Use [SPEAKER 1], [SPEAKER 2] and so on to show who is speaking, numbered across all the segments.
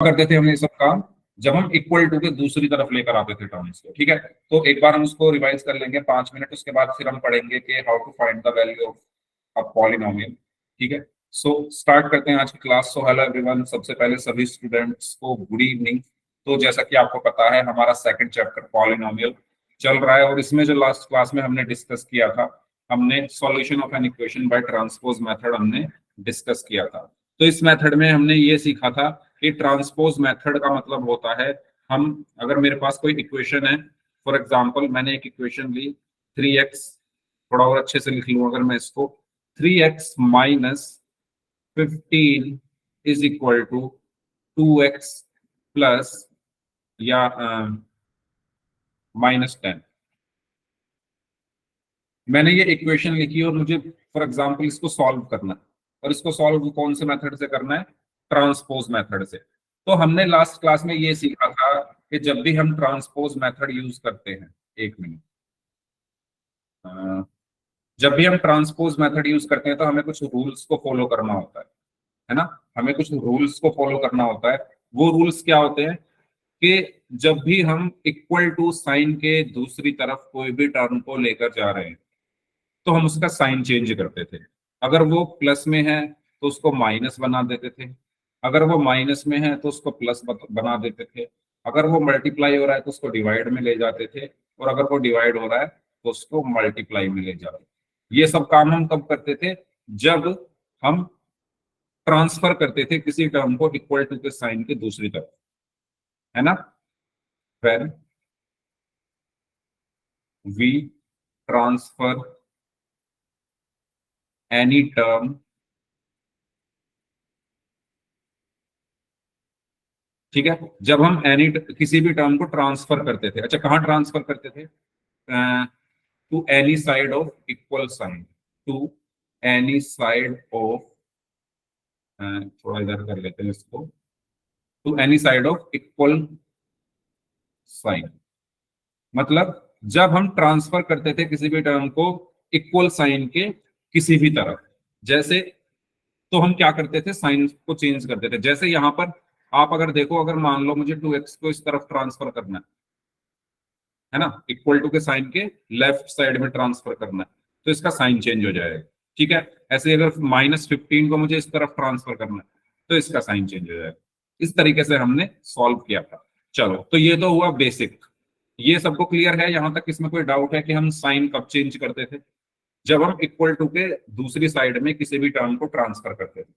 [SPEAKER 1] करते थे हम ये सब काम जब हम इक्वल टू के दूसरी तरफ लेकर आते थे टर्म्स को। ठीक है, तो एक बार हम उसको रिवाइज कर लेंगे 5 मिनट, उसके बाद फिर हम पढ़ेंगे कि how to find the value of a polynomial. ठीक है, सो स्टार्ट करते हैं आज की क्लास। सो हेलो एवरीवन, सबसे पहले सभी स्टूडेंट्स को गुड इवनिंग। तो जैसा कि आपको पता है हमारा सेकंड चैप्टर पॉलिनोमियल चल रहा है, और इसमें जो लास्ट क्लास में हमने डिस्कस किया था, हमने solution of an equation by transpose method हमने डिस्कस किया था। तो इस मेथड में हमने ये सीखा था कि ट्रांसपोज मेथड का मतलब होता है, हम अगर मेरे पास कोई इक्वेशन है, फॉर एग्जांपल मैंने एक इक्वेशन ली 3x, थोड़ा और अच्छे से लिख लूं अगर मैं इसको, 3x minus 15 is equal to 2x plus या -10। मैंने ये इक्वेशन लिखी और मुझे फॉर एग्जांपल इसको सॉल्व करना है, और इसको सॉल्व कौन से मेथड से करना है? ट्रांसपोज मेथड से। तो हमने लास्ट क्लास में ये सीखा था कि जब भी हम ट्रांसपोज मेथड यूज करते हैं, एक मिनट, जब भी हम ट्रांसपोज मेथड यूज करते हैं तो हमें कुछ रूल्स को फॉलो करना होता है ना। हमें कुछ रूल्स को फॉलो करना होता है। वो रूल्स क्या होते हैं कि जब भी हम इक्वल टू साइन के दूसरी तरफ कोई भी टर्म को लेकर जा रहे हैं तो हम उसका साइन चेंज करते थे। अगर वो प्लस में है तो उसको माइनस बना देते थे, अगर वो माइनस में है तो उसको प्लस बना देते थे, अगर वो मल्टीप्लाई हो रहा है तो उसको डिवाइड में ले जाते थे, और अगर वो डिवाइड हो रहा है तो उसको मल्टीप्लाई में ले जाते थे। ये सब काम हम कब करते थे? जब हम ट्रांसफर करते थे किसी टर्म को इक्वल टू के साइन के दूसरी तरफ, है ना। When we transfer any term, ठीक है, जब हम एनी किसी भी टर्म को ट्रांसफर करते थे, अच्छा कहाँ ट्रांसफर करते थे? To any side of equal sign, to any side of, थोड़ा इधर कर लेते हैं इसको, to any side of equal sign. मतलब जब हम ट्रांसफर करते थे किसी भी टर्म को इक्वल साइन के किसी भी तरफ, जैसे, तो हम क्या करते थे? साइन को चेंज करते थे। जैसे यहां पर आप अगर देखो, अगर मान लो मुझे 2x को इस तरफ ट्रांसफर करना है ना, इक्वल टू के साइन के लेफ्ट साइड में ट्रांसफर करना है, तो इसका साइन चेंज हो जाएगा। ठीक है, ऐसे अगर -15 को मुझे इस तरफ ट्रांसफर करना है तो इसका साइन चेंज हो जाएगा। इस तरीके से हमने सॉल्व किया था। चलो, तो ये तो हुआ बेसिक। ये सबको क्लियर है यहां तक? इसमें कोई डाउट है कि हम साइन कब चेंज करते थे? जब हम इक्वल टू के दूसरी साइड में किसी भी टर्म को ट्रांसफर करते थे।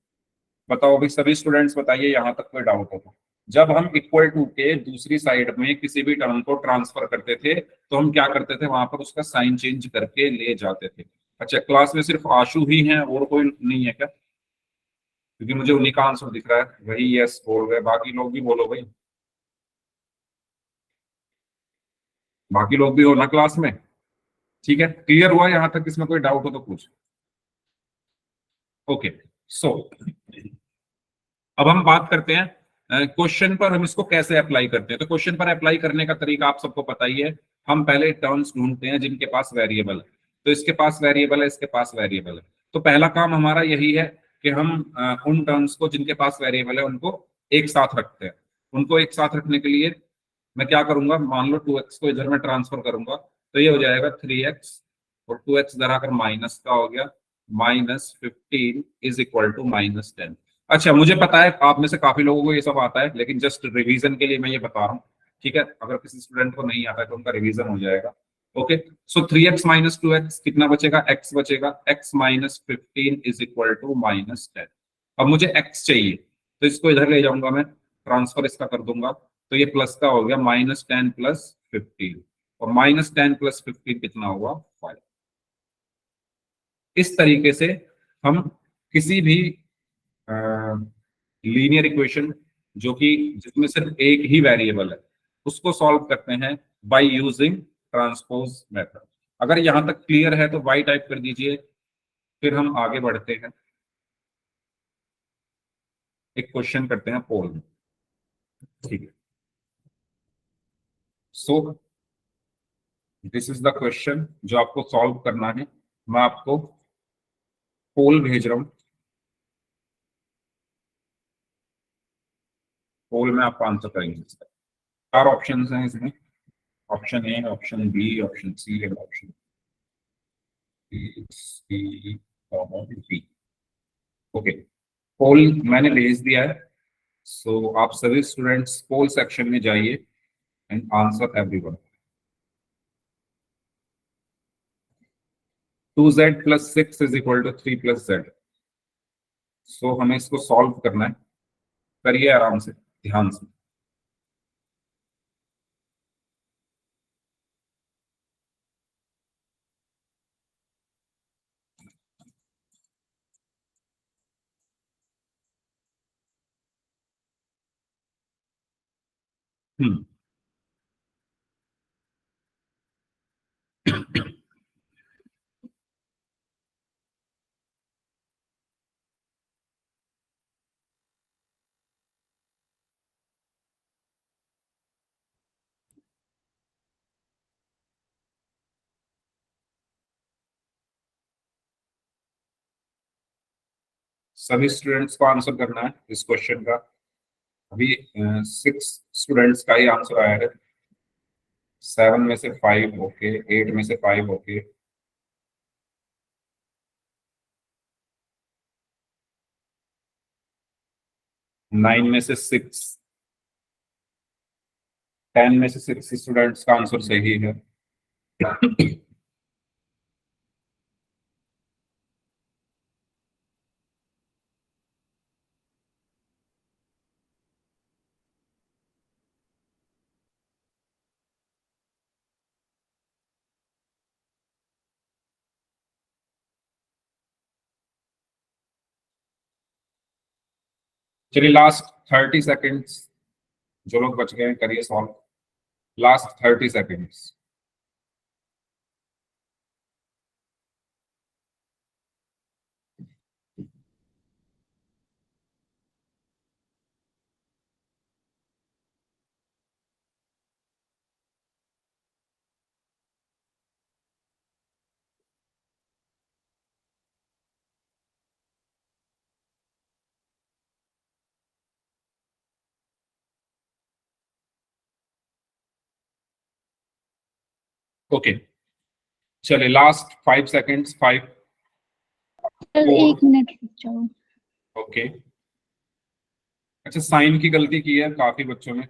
[SPEAKER 1] बताओ भाई, सभी स्टूडेंट्स बताइए, यहां तक कोई डाउट हो तो। जब हम इक्वल टू के दूसरी साइड में किसी भी टर्म को ट्रांसफर करते थे तो हम क्या करते थे? वहां पर उसका साइन चेंज करके ले जाते थे। अच्छा, क्लास में सिर्फ आशु ही है और कोई नहीं है क्या? क्योंकि मुझे उन्हीं का आंसर दिख रहा है, वही यस बोल रहे, बाकी लोग भी बोलो भाई, बाकी लोग भी हो ना क्लास में। ठीक है, क्लियर हुआ यहां तक? इसमें कोई डाउट हो तो पूछ। ओके, सो अब हम बात करते हैं क्वेश्चन पर हम इसको कैसे अप्लाई करते हैं। तो क्वेश्चन पर अप्लाई करने का तरीका आप सबको पता ही है। हम पहले टर्म्स ढूंढते हैं जिनके पास वेरिएबल है। तो इसके पास वेरिएबल है, इसके पास वेरिएबल है, तो पहला काम हमारा यही है कि हम उन टर्म्स को जिनके पास वेरिएबल है उनको एक साथ रखते हैं। उनको एक साथ रखने के लिए मैं क्या करूंगा? मान लो 2x को इधर में ट्रांसफर करूंगा तो ये हो जाएगा 3x, और 2x इधर आकर माइनस का हो गया, -15 इज इक्वल टू -10। अच्छा, मुझे पता है आप में से काफी लोगों को ये सब आता है, लेकिन जस्ट रिवीजन के लिए मैं ये बता रहा हूँ। ठीक है, अगर किसी स्टूडेंट को नहीं आता है तो उनका रिवीजन हो जाएगा। ओके, सो 3x माइनस 2x कितना बचेगा? x बचेगा, x -15 इज इक्वल टू -10। अब मुझे x चाहिए तो इसको इधर ले जाऊंगा, मैं ट्रांसफर इसका कर दूंगा, तो ये प्लस का हो गया, -10 प्लस 15, और -10 प्लस 15 कितना हुआ? 5। इस तरीके से हम किसी भी लीनियर इक्वेशन जो कि जिसमें सिर्फ एक ही वेरिएबल है उसको सॉल्व करते हैं बाय यूजिंग ट्रांसपोज मेथड। अगर यहां तक क्लियर है तो वाई टाइप कर दीजिए, फिर हम आगे बढ़ते हैं। एक क्वेश्चन करते हैं पोल में, ठीक है। So this is the question जो आपको सॉल्व करना है। मैं आपको पोल भेज रहा हूं, पोल में आपका आंसर करेंगे इसका। 4 ऑप्शन हैं इसमें, option A, option B, option C and option C D. Okay, poll मैंने भेज दिया है, सो आप सभी स्टूडेंट्स पोल सेक्शन में जाइए and answer everyone. 2z plus 6 is equal to 3 plus z। सो हमें इसको सॉल्व करना है, करिए आराम से, ध्यान से। हम्म सभी स्टूडेंट्स को आंसर करना है इस क्वेश्चन का। अभी 6 स्टूडेंट्स का ही आंसर आया है, 7 में से 5 ओके, 8 में से 5 ओके, 9 में से 6, 10 में से 6 स्टूडेंट्स का आंसर सही है। चलिए लास्ट 30 सेकेंड्स, जो लोग बच गए हैं करिए सॉल्व, लास्ट 30 सेकेंड्स। ओके, चलिए लास्ट 5 सेकेंड्स, 5
[SPEAKER 2] सर
[SPEAKER 1] 4
[SPEAKER 2] 1 मिनट रुक जाओ।
[SPEAKER 1] ओके। अच्छा, साइन की गलती की है काफी बच्चों ने,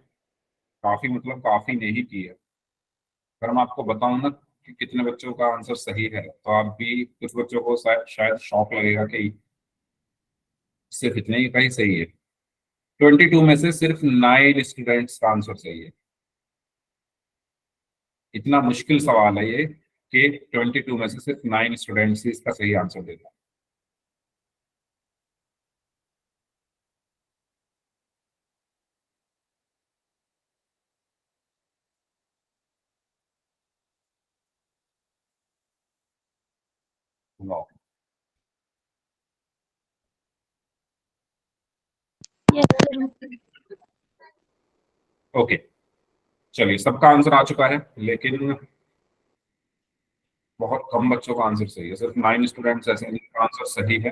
[SPEAKER 1] काफी मतलब काफी ने ही की है। अगर मैं आपको बताऊं ना कि कितने बच्चों का आंसर सही है, तो आप भी, कुछ बच्चों को शायद शॉक लगेगा कि सिर्फ इतने ही का ही सही है। 22 में से सिर्फ 9 स्टूडेंट्स का आंसर सही है। इतना मुश्किल सवाल है ये कि 22 में से सिर्फ 9 स्टूडेंट्स ही इसका सही आंसर देगा। वाह,
[SPEAKER 2] यस सर।
[SPEAKER 1] ओके, चलिए सबका आंसर आ चुका है, लेकिन बहुत कम बच्चों का आंसर सही है, सिर्फ 9 स्टूडेंट्स ऐसे हैं जिनका आंसर सही है।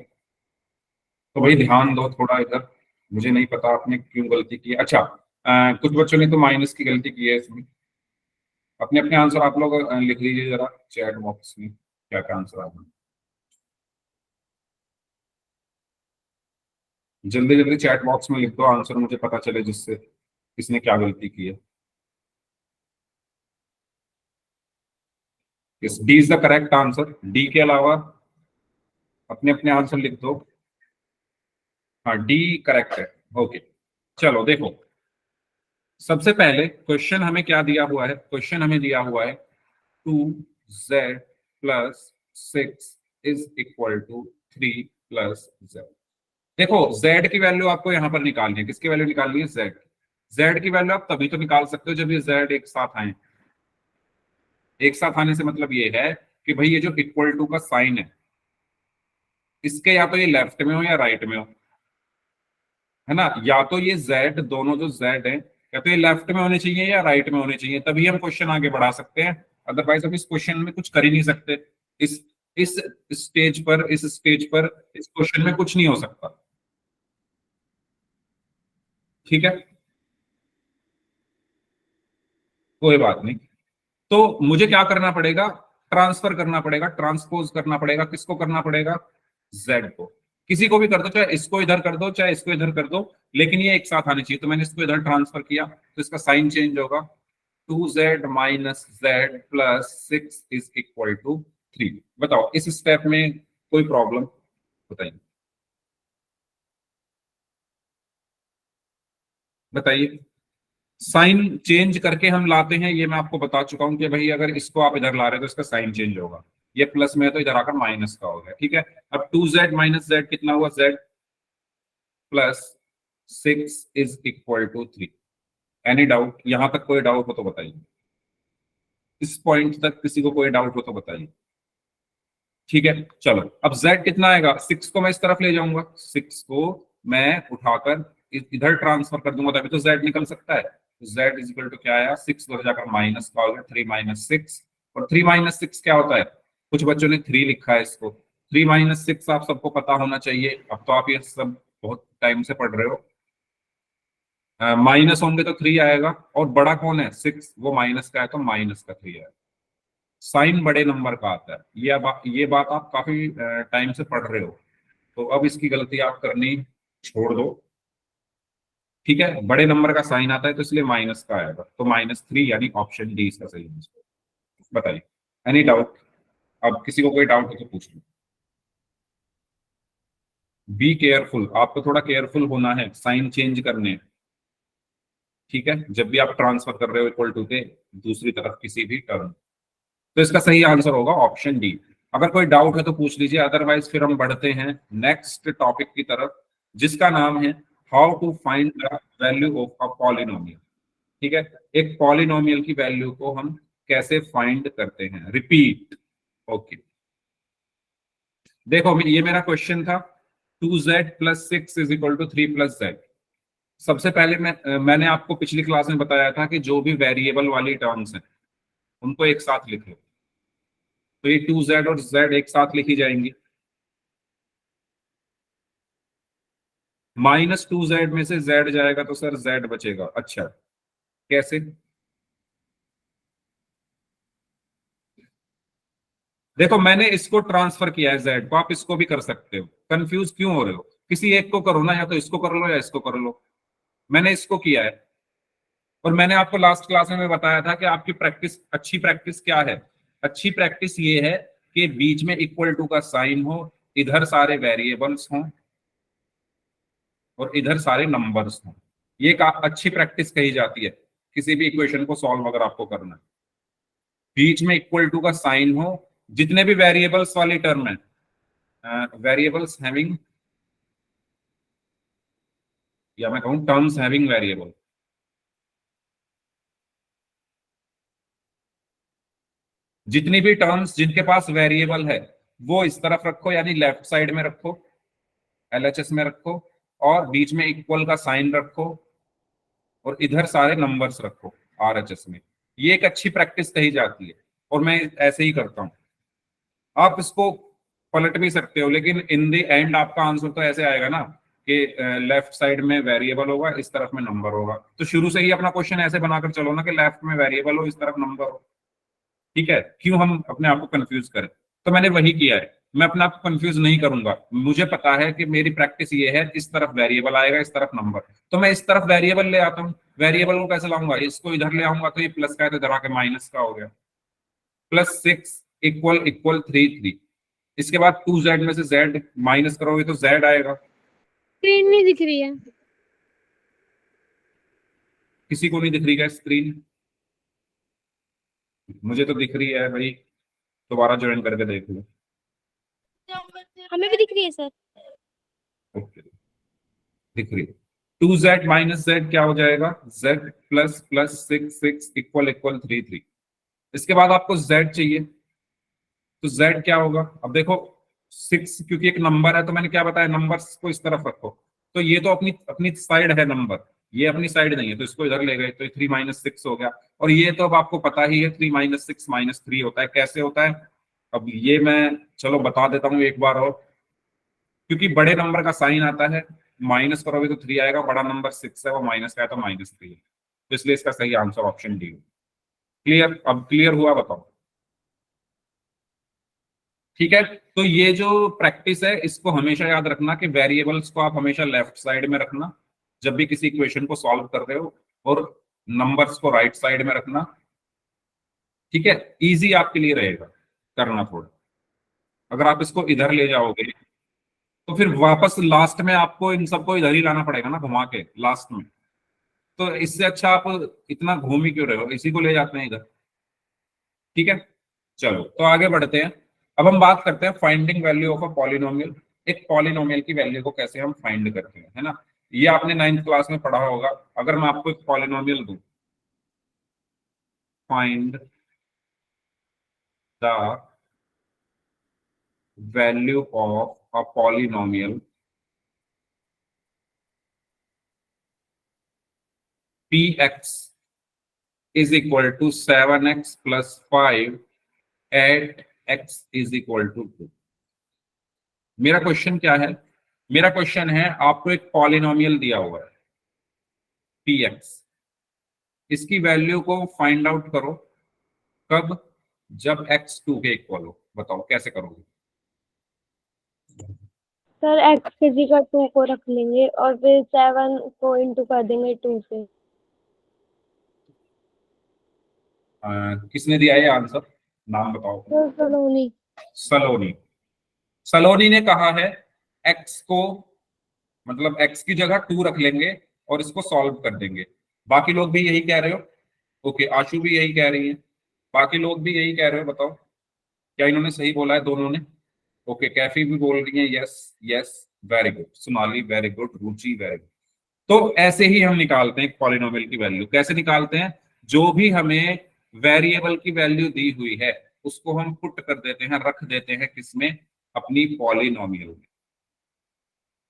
[SPEAKER 1] तो भाई ध्यान दो थोड़ा इधर, मुझे नहीं पता आपने क्यों गलती की है। अच्छा, कुछ बच्चों ने तो माइनस की गलती की है इसमें। अपने अपने आंसर आप लोग लिख लीजिए जरा चैट बॉक्स में, क्या क्या आंसर आ रहा है। जल्दी जल्दी चैट बॉक्स में लिख दो आंसर, मुझे पता चले जिससे किसने क्या गलती की है। इस D is the correct answer, D के अलावा अपने अपने आंसर लिख दो। हाँ, डी करेक्ट है। ओके, चलो देखो, सबसे पहले क्वेश्चन हमें क्या दिया हुआ है, क्वेश्चन हमें दिया हुआ है 2z plus 6 is equal to 3 plus z। देखो z की वैल्यू आपको यहां पर निकालनी है, किसकी वैल्यू निकालनी है, z। z की वैल्यू आप तभी तो निकाल सकते हो जब ये z एक साथ आए। एक साथ आने से मतलब ये है कि भाई ये जो इक्वल टू का साइन है, इसके या तो ये लेफ्ट में हो या राइट में हो, है ना। या तो ये z, दोनों जो z है, या तो ये लेफ्ट में होने चाहिए या राइट में होने चाहिए, तभी हम क्वेश्चन आगे बढ़ा सकते हैं। अदरवाइज हम इस क्वेश्चन में कुछ कर ही नहीं सकते। इस इस स्टेज पर, इस स्टेज पर इस क्वेश्चन में कुछ नहीं हो सकता। ठीक है, कोई बात नहीं। तो मुझे क्या करना पड़ेगा, ट्रांसफर करना पड़ेगा, ट्रांसपोज करना पड़ेगा। किसको करना पड़ेगा, z को। किसी को भी कर दो, चाहे इसको इधर कर दो चाहे इसको इधर कर दो, लेकिन ये एक साथ आने चाहिए। तो मैंने इसको इधर ट्रांसफर किया तो इसका साइन चेंज होगा, 2z minus z plus 6 is equal to 3। बताओ इस स्टेप में कोई प्रॉब्लम बताइए, बताइए। साइन चेंज करके हम लाते हैं, ये मैं आपको बता चुका हूं कि भाई अगर इसको आप इधर ला रहे हो तो इसका साइन चेंज होगा। ये प्लस में है तो इधर आकर माइनस का हो गया, ठीक है। अब 2z माइनस z कितना हुआ, z plus 6 is equal to 3। Any doubt, यहां तक कोई डाउट हो तो बताइए, इस पॉइंट तक किसी को कोई डाउट हो तो बताइए। ठीक है, चलो अब z कितना आएगा, 6 को मैं इस तरफ ले जाऊंगा, 6 को मैं उठाकर इधर ट्रांसफर कर दूंगा तभी तो z निकल सकता है। तो z इज इक्वल टू क्या आया, 6 उधर जाकर माइनस का हो गया, 3 माइनस 6। और 3 माइनस 6 क्या होता है, कुछ बच्चों ने 3 लिखा है इसको। 3 माइनस 6 आप सबको पता होना चाहिए, अब तो आप ये सब बहुत टाइम से पढ़ रहे हो। माइनस होंगे तो 3 आएगा, और बड़ा कौन है 6, वो माइनस का है तो माइनस का 3 आएगा। साइन बड़े नंबर का आता है, ये बात आप काफी टाइम से पढ़ रहे हो, तो अब इसकी गलती आप करनी छोड़ दो। ठीक है, बड़े नंबर का साइन आता है तो इसलिए माइनस का आएगा, तो -3 यानी ऑप्शन डी इसका सही आंसर। बताइए, एनी डाउट? अब किसी को कोई डाउट हो तो पूछ लो। बी केयरफुल, आपको थोड़ा केयरफुल होना है, साइन चेंज करने हैं। ठीक है, जब भी आप ट्रांसफर कर रहे हो इक्वल टू के दूसरी तरफ किसी भी टर्म, तो इसका सही आंसर होगा ऑप्शन डी। अगर कोई डाउट है तो पूछ लीजिए, अदरवाइज फिर हम बढ़ते हैं नेक्स्ट टॉपिक की तरफ, जिसका नाम है how to find the value of a polynomial. ठीक है, एक पॉलिनोमियल की वैल्यू को हम कैसे फाइंड करते हैं, रिपीट। ओके, देखो ये मेरा क्वेश्चन था, 2z plus 6 is equal to 3 plus z। सबसे पहले मैंने आपको पिछली क्लास में बताया था कि जो भी वेरिएबल वाली टर्म्स हैं उनको एक साथ लिख लो, तो ये 2z और z एक साथ लिखी जाएंगी। -2z में से z जाएगा तो सर z बचेगा। अच्छा, कैसे? देखो मैंने इसको ट्रांसफर किया है z को, आप इसको भी कर सकते हो। कंफ्यूज क्यों हो रहे हो, किसी एक को करो ना, या तो इसको कर लो या इसको कर लो। मैंने इसको किया है, और मैंने आपको लास्ट क्लास में बताया था कि आपकी प्रैक्टिस, अच्छी प्रैक्टिस क्या है, अच्छी प्रैक्टिस ये है कि बीच में इक्वल टू का साइन हो, इधर सारे वेरिएबल्स हों और इधर सारे नंबर्स हों। ये एक अच्छी प्रैक्टिस कही जाती है किसी भी इक्वेशन को सॉल्व अगर आपको करना है। बीच में इक्वल टू का साइन हो, जितने भी वेरिएबल्स वाली टर्म है, वेरिएबल्स हैविंग, या मैं कहूं टर्म्स हैविंग वेरिएबल, जितनी भी टर्म्स जिनके पास वेरिएबल है वो इस तरफ रखो, यानी लेफ्ट साइड में रखो, एलएचएस में रखो, और बीच में इक्वल का साइन रखो, और इधर सारे नंबर्स रखो आरएचएस में। ये एक अच्छी प्रैक्टिस कही जाती है, और मैं ऐसे ही करता हूं। आप इसको पलट भी सकते हो, लेकिन इन द एंड आपका आंसर तो ऐसे आएगा ना कि लेफ्ट साइड में वेरिएबल होगा, इस तरफ में नंबर होगा। तो शुरू से ही अपना क्वेश्चन ऐसे बनाकर चलो ना कि लेफ्ट में वेरिएबल हो, इस तरफ नंबर हो। ठीक है, क्यों हम अपने आप को कंफ्यूज करें? तो मैंने वही किया है, मैं अपने आप को कंफ्यूज नहीं करूंगा। मुझे पता है कि मेरी प्रैक्टिस ये है, इस तरफ वेरिएबल आएगा, इस तरफ नंबर, तो मैं इस तरफ वेरिएबल ले आता हूँ। वेरिएबल को कैसे लाऊंगा, इसको इधर ले आऊंगा, तो ये प्लस का है तो इधर आके माइनस का हो गया। +6 इक्वल इक्वल 3 इसके बाद 2z में से z माइनस करोगे तो z आएगा।
[SPEAKER 3] स्क्रीन नहीं दिख रही है।
[SPEAKER 1] किसी को नहीं दिख रही क्या स्क्रीन? मुझे तो दिख रही है भाई, दोबारा ज्वाइन करके देख लो।
[SPEAKER 3] हमें भी दिख रही है सर।
[SPEAKER 1] ओके, दिख रही है। 2z माइनस z क्या हो जाएगा, z plus plus 6 equal equal 3। इसके बाद आपको z चाहिए, तो z क्या होगा? अब देखो 6 क्योंकि एक नंबर है तो मैंने क्या बताया, नंबर्स को इस तरफ रखो। तो ये तो अपनी अपनी साइड है नंबर, ये अपनी साइड नहीं है, तो इसको इधर ले गए तो 3 माइनस 6 हो गया। और ये तो अब आपको पता ही है 3 माइनस 6 -3 होता है। कैसे होता है, अब ये मैं चलो बता देता हूँ एक बार और। क्योंकि बड़े नंबर का साइन आता है, माइनस करोगे तो 3 आएगा, बड़ा नंबर 6 है वो माइनस का है तो -3 है, तो इसलिए इसका सही आंसर ऑप्शन डी है। क्लियर? अब क्लियर हुआ? बताओ। ठीक है, तो ये जो प्रैक्टिस है इसको हमेशा याद रखना कि वेरिएबल्स को आप हमेशा लेफ्ट साइड में रखना जब भी किसी इक्वेशन को सॉल्व कर रहे हो, और नंबर्स को राइट साइड में रखना। ठीक है, इजी आपके लिए रहेगा करना थोड़ा। अगर आप इसको इधर ले जाओगे तो फिर वापस लास्ट में आपको इन सबको इधर ही लाना पड़ेगा ना, घुमा के लास्ट में। तो इससे अच्छा आप इतना घूम ही क्यों रहे हो, इसी को ले जाते हैं इधर। ठीक है, चलो तो आगे बढ़ते हैं। अब हम बात करते हैं finding value of a polynomial. एक पॉलिनोमियल की वैल्यू को कैसे हम फाइंड करते हैं, है ना। ये आपने 9th क्लास में पढ़ा होगा। अगर मैं आपको एक पॉलिनोमियल दूं, find the value of a polynomial px is equal to 7x plus 5 at x is equal to 2। मेरा क्वेश्चन क्या है? मेरा क्वेश्चन है आपको एक पॉलिनोमियल दिया हुआ है px, इसकी वैल्यू को फाइंड आउट करो। कब? जब x 2 के इक्वल हो। बताओ कैसे करोगे?
[SPEAKER 3] सर एक्स की जगह 2 को रख लेंगे और फिर 7 को इंटू कर देंगे 2 से।
[SPEAKER 1] किसने दिया ये आंसर? नाम बताओ।
[SPEAKER 3] सर सलोनी।
[SPEAKER 1] सलोनी। सलोनी ने कहा है x को, मतलब x की जगह 2 रख लेंगे और इसको सॉल्व कर देंगे। बाकी लोग भी यही कह रहे हो? ओके, आशु भी यही कह रही है, बाकी लोग भी यही कह रहे हो। बताओ क्या इन्होंने सही बोला है दोनों ने? ओके, कैफी भी बोल रही है yes yes, very good. Sonali very good, Ruchi very good. तो ऐसे ही हम निकालते हैं पॉलिनोमियल की वैल्यू। कैसे निकालते हैं? जो भी हमें वेरिएबल की वैल्यू दी हुई है उसको हम पुट कर देते हैं, रख देते हैं किसमें? अपनी पॉलिनोमियल में।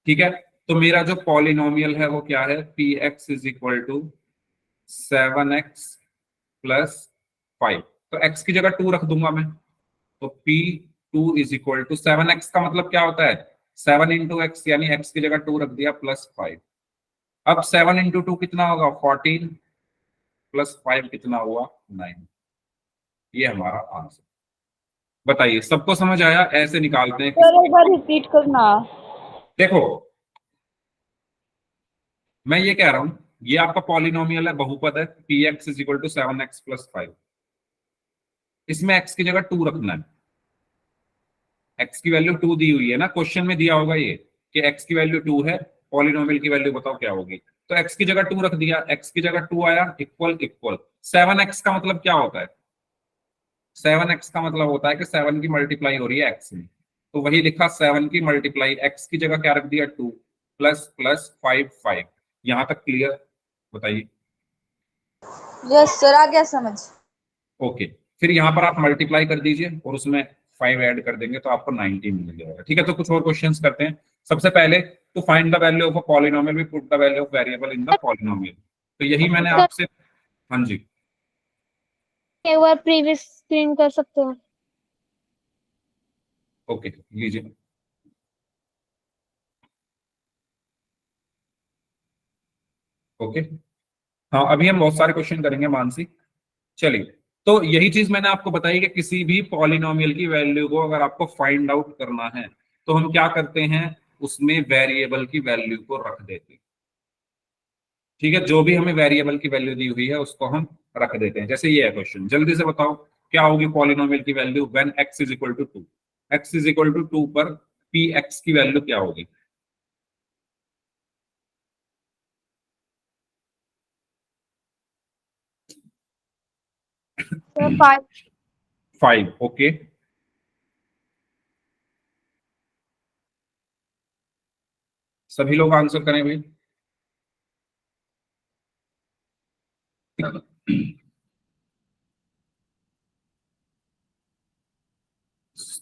[SPEAKER 1] ठीक है, तो मेरा जो पॉलिनोमियल है वो क्या है? P x is equal to 7x plus 5। तो x की जगह 2 रख दूंगा मैं, तो P2 is equal to 7x का मतलब क्या होता है? 7 इंटू एक्स, यानी x की जगह 2 रख दिया प्लस 5। अब 7 इंटू 2 कितना होगा? 14 प्लस 5 कितना हुआ? 9। ये हमारा आंसर। बताइए सबको समझ आया? ऐसे निकालते हैं
[SPEAKER 2] सर एक बार रिपीट करना।
[SPEAKER 1] देखो मैं ये कह रहा हूं, ये आपका पॉलिनोमियल है, बहुपद है, p x is equal to 7x plus 5। इसमें x की जगह 2 रखना है। x की वैल्यू 2 दी हुई है ना, क्वेश्चन में दिया होगा ये कि x की वैल्यू 2 है, पॉलिनोमियल की वैल्यू बताओ क्या होगी। तो x की जगह 2 रख दिया, x की जगह 2 आया, इक्वल इक्वल। 7x का मतलब क्या होता है? 7x का मतलब होता है कि 7 की मल्टीप्लाई हो रही है x में, तो वही लिखा 7 की मल्टीप्लाई, x की जगह क्या रख दिया? 2 प्लस प्लस 5 5। यहां तक क्लियर? बताइए।
[SPEAKER 2] यस सर, आ गया समझ।
[SPEAKER 1] ओके, फिर यहाँ पर आप मल्टीप्लाई कर दीजिए और उसमें 5 ऐड कर देंगे तो आपको 90 मिल जाएगा। ठीक है, तो कुछ और क्वेश्चंस करते हैं। सबसे पहले to find the value of a polynomial we put the value of variable in the polynomial. तो यही मैंने
[SPEAKER 3] सर
[SPEAKER 1] आपसे, हाँ जी
[SPEAKER 3] एक बार प्रीवियस स्क्रीन कर सकते हो?
[SPEAKER 1] ओके लीजिए। ओके, हाँ अभी हम बहुत सारे क्वेश्चन करेंगे मानसी। चलिए, तो यही चीज मैंने आपको बताई कि किसी भी पॉलिनोमियल की वैल्यू को अगर आपको फाइंड आउट करना है तो हम क्या करते हैं? उसमें वेरिएबल की वैल्यू को रख देते हैं। ठीक है, जो भी हमें वेरिएबल की वैल्यू दी हुई है उसको हम रख देते हैं। जैसे ये है क्वेश्चन, जल्दी से बताओ क्या होगी पॉलिनोमियल की value when x is equal to 2। x is equal to 2 पर पी एक्स की वैल्यू क्या होगी?
[SPEAKER 2] सर 5।
[SPEAKER 1] 5। ओके, सभी लोग आंसर करें भाई।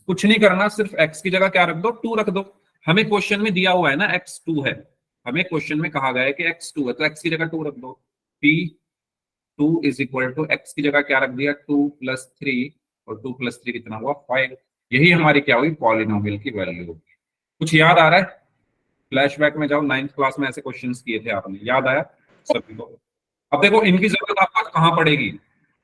[SPEAKER 1] कुछ नहीं करना, सिर्फ x की जगह क्या रख दो? 2 रख दो। हमें क्वेश्चन में दिया हुआ है ना x 2 है, हमें क्वेश्चन में कहा गया है कि x 2 है, तो x की जगह 2 रख दो। p 2 is equal to x की जगह क्या रख दिया? 2 प्लस 3, और 2 प्लस 3 कितना हुआ? 5। यही हमारी क्या हुई? पॉलिनोमियल की वैल्यू होगी। कुछ याद आ रहा है? फ्लैशबैक में जाओ, 9th क्लास में ऐसे क्वेश्चंस किए थे आपने, याद आया सभी को? अब देखो इनकी जरूरत आपको कहाँ पड़ेगी?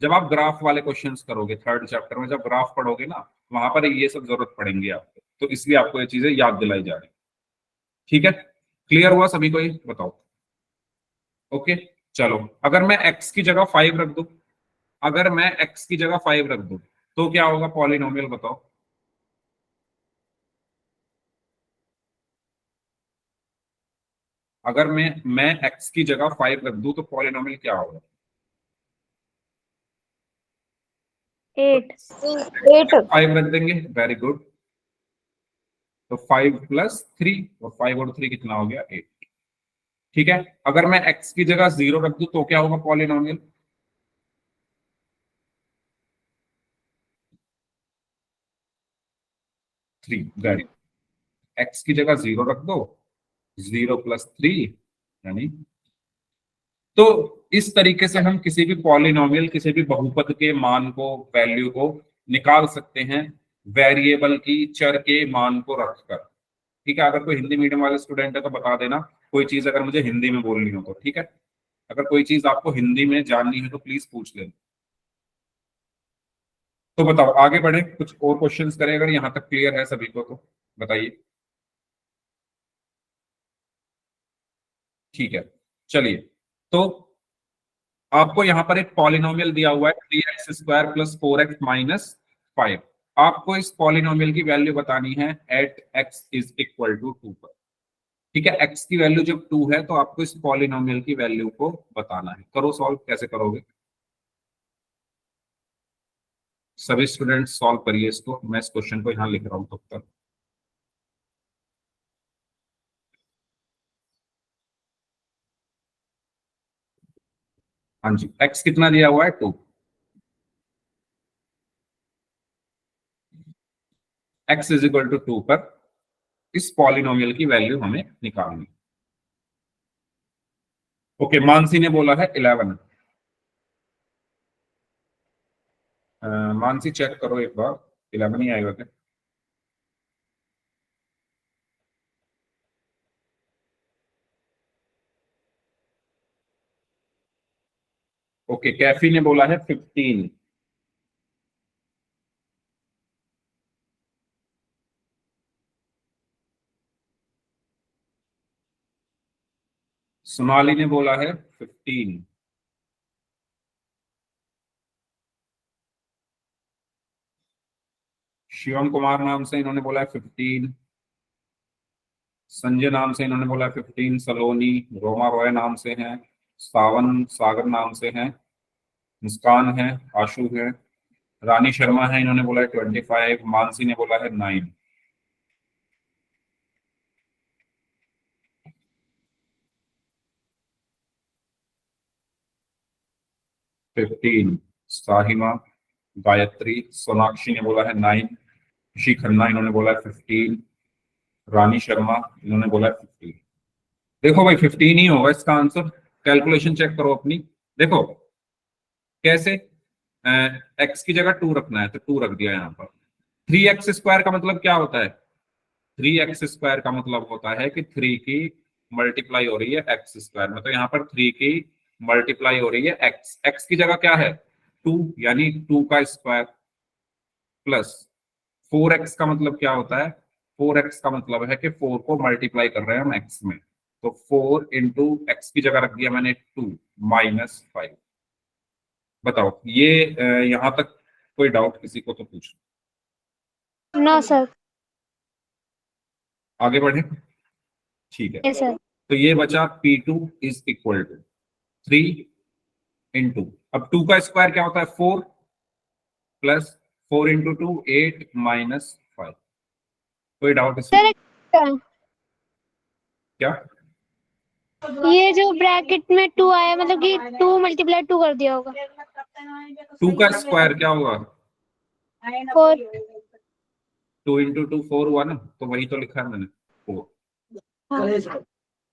[SPEAKER 1] जब आप ग्राफ वाले क्वेश्चंस करोगे थर्ड चैप्टर में, जब ग्राफ पढ़ोगे ना, वहां पर ये सब जरूरत पड़ेंगी आपको, तो इसलिए आपको ये चीजें याद दिलाई जा रही। ठीक है, क्लियर हुआ सभी को? ये बताओ। ओके, चलो अगर मैं x की जगह 5 रख दूं, अगर मैं x की जगह 5 रख दूं तो क्या होगा पॉलिनोमियल, बताओ। अगर मैं x की जगह 5 रख दूं तो पॉलिनोमियल क्या होगा?
[SPEAKER 3] 8।
[SPEAKER 2] 8।
[SPEAKER 1] 5 रख देंगे, वेरी गुड। तो 5 + 3, और 5 और 3 कितना हो गया? 8। ठीक है, अगर मैं x की जगह 0 रख दूं तो क्या होगा पॉलिनोमियल? 3, वेरी। x की जगह 0 रख दो, 0 + 3 यानी, तो इस तरीके से हम किसी भी पॉलिनोमियल, किसी भी बहुपद के मान को, वैल्यू को निकाल सकते हैं वेरिएबल की, चर के मान को रखकर। ठीक है, अगर कोई हिंदी मीडियम वाले स्टूडेंट है तो बता देना, कोई चीज अगर मुझे हिंदी में बोलनी हो तो। ठीक है, अगर कोई चीज आपको हिंदी में जाननी है तो प्लीज पूछ लेना। तो बताओ आगे बढ़े, कुछ और क्वेश्चंस करें, अगर यहाँ तक क्लियर है सभी को तो बताइए। ठीक है, चलिए, तो आपको यहाँ पर एक पॉलिनोमियल दिया हुआ है 3x² + 4x - 5। आपको इस पॉलिनोमियल की वैल्यू बतानी है एट x = 2 पर। ठीक है, x की वैल्यू जब 2 है तो आपको इस पॉलिनोमियल की वैल्यू को बताना है। करो सॉल्व, कैसे करोगे? सभी स्टूडेंट सॉल्व करिए इसको, मैं इस क्वेश्चन को यहाँ लिख रहा हूँ तब तक। हाँ जी, x कितना दिया हुआ है? 2। x = 2 पर इस पॉलिनोमियल की वैल्यू हमें निकालनी। ओके, मानसी ने बोला है 11। मानसी चेक करो एक बार, 11 ही आएगा क्या? ओके, कैफी ने बोला है 15। सोनाली ने बोला है 15। शिवम कुमार नाम से इन्होंने बोला है 15। संजय नाम से इन्होंने बोला है 15। सलोनी, रोमा रॉय नाम से हैं, सावन सागर नाम से हैं, मुस्कान है, आशु है, रानी शर्मा है, इन्होंने बोला है 25। मानसी ने बोला है 9। 15 साहिमा, गायत्री, सोनाक्षी ने बोला है 9। ऋषि खन्ना इन्होंने बोला है 15। रानी शर्मा इन्होंने बोला है 15। देखो भाई 15 ही होगा इसका आंसर। कैलकुलेशन चेक करो अपनी, देखो कैसे। एक्स की जगह 2 रखना है तो 2 रख दिया यहाँ पर। 3x² का मतलब क्या होता है? 3x² का मतलब होता है कि 3 की मल्टीप्लाई हो रही है x² में, तो यहाँ पर 3 की मल्टीप्लाई हो रही है x की जगह क्या है? 2, यानी 2 का स्क्वायर प्लस 4x का मतलब क्या होता है? 4x का मतलब है कि 4 को मल्टीप्लाई कर रहे हैं हम x में, तो 4 इंटू एक्स की जगह रख दिया मैंने 2 -5। बताओ ये यहाँ तक कोई डाउट किसी को तो पूछ।
[SPEAKER 3] No sir.
[SPEAKER 1] आगे बढ़े, ठीक है।
[SPEAKER 3] Yes sir.
[SPEAKER 1] तो ये बचा P2 = 3 इंटू, अब 2 का स्क्वायर क्या होता है? 4 प्लस 4 इंटू 2 8 -5। कोई डाउट इसमें?
[SPEAKER 3] सर
[SPEAKER 1] क्या?
[SPEAKER 3] ये जो ब्रैकेट में 2 आया मतलब कि 2 × 2 कर दिया होगा।
[SPEAKER 1] 2 का स्क्वायर क्या होगा?
[SPEAKER 3] 4।
[SPEAKER 1] 2 इंटू 2 4 हुआ ना, तो वही तो लिखा है मैंने, 4।
[SPEAKER 3] हाँ।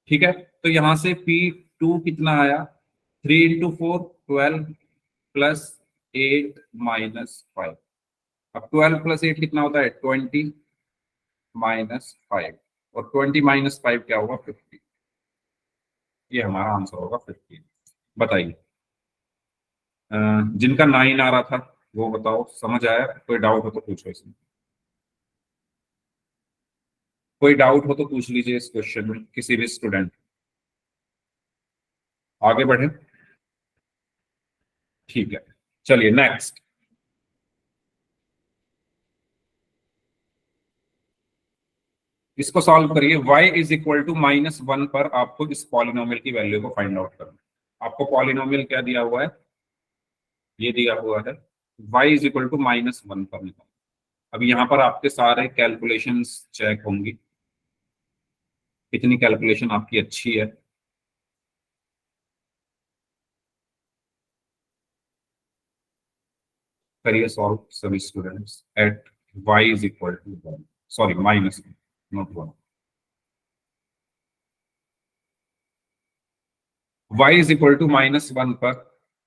[SPEAKER 1] ठीक है, तो यहां से P2 कितना आया? 3 इंटू 4 12 प्लस 8 -5। अब 12 + 8 कितना होता है? 20 -5, और 20 -5 क्या होगा? 50। ये हमारा आंसर होगा 15। बताइए जिनका 9 आ रहा था वो बताओ, समझ आया? कोई डाउट हो तो पूछो इसमें, कोई डाउट हो तो पूछ लीजिए इस क्वेश्चन में किसी भी स्टूडेंट। आगे बढ़े, ठीक है, चलिए नेक्स्ट। इसको सॉल्व करिए। y इज इक्वल टू -1 पर आपको इस पॉलिनोमियल की वैल्यू को फाइंड आउट करना है। आपको पॉलिनोमियल क्या दिया हुआ है? ये दिया हुआ है y इज इक्वल टू -1 पर निकालो। अब यहाँ पर आपके सारे कैलकुलेशंस चेक होंगी, कितनी कैलकुलेशन आपकी अच्छी है। करिए सॉल्व सभी students at y is equal to 1, sorry minus, not 1। y is equal to -1 पर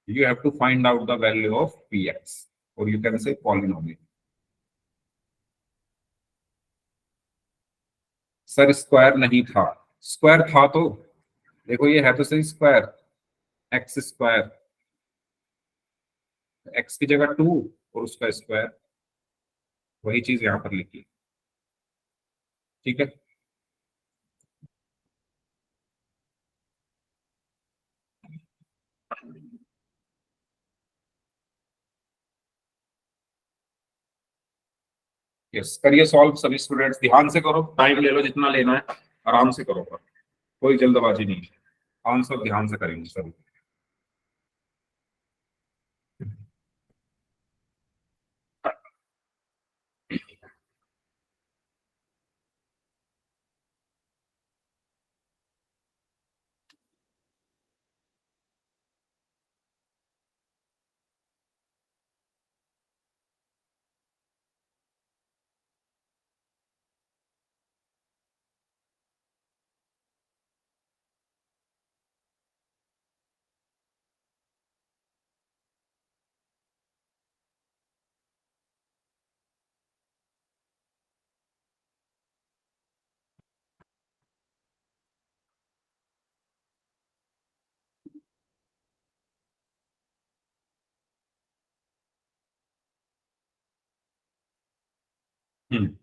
[SPEAKER 1] you have to find out the value of px, or you can say polynomial। Sir square नहीं था, square था तो देखो ये है तो सही स्क्वायर, एक्स स्क्वायर, एक्स की जगह 2 और उसका स्क्वायर, वही चीज यहां पर लिखी, ठीक है। यस, करिए सॉल्व सभी स्टूडेंट्स, ध्यान से करो, टाइम ले लो जितना लेना है, आराम से करो, कोई जल्दबाजी नहीं है, आंसर ध्यान से करेंगे सभी। हम्म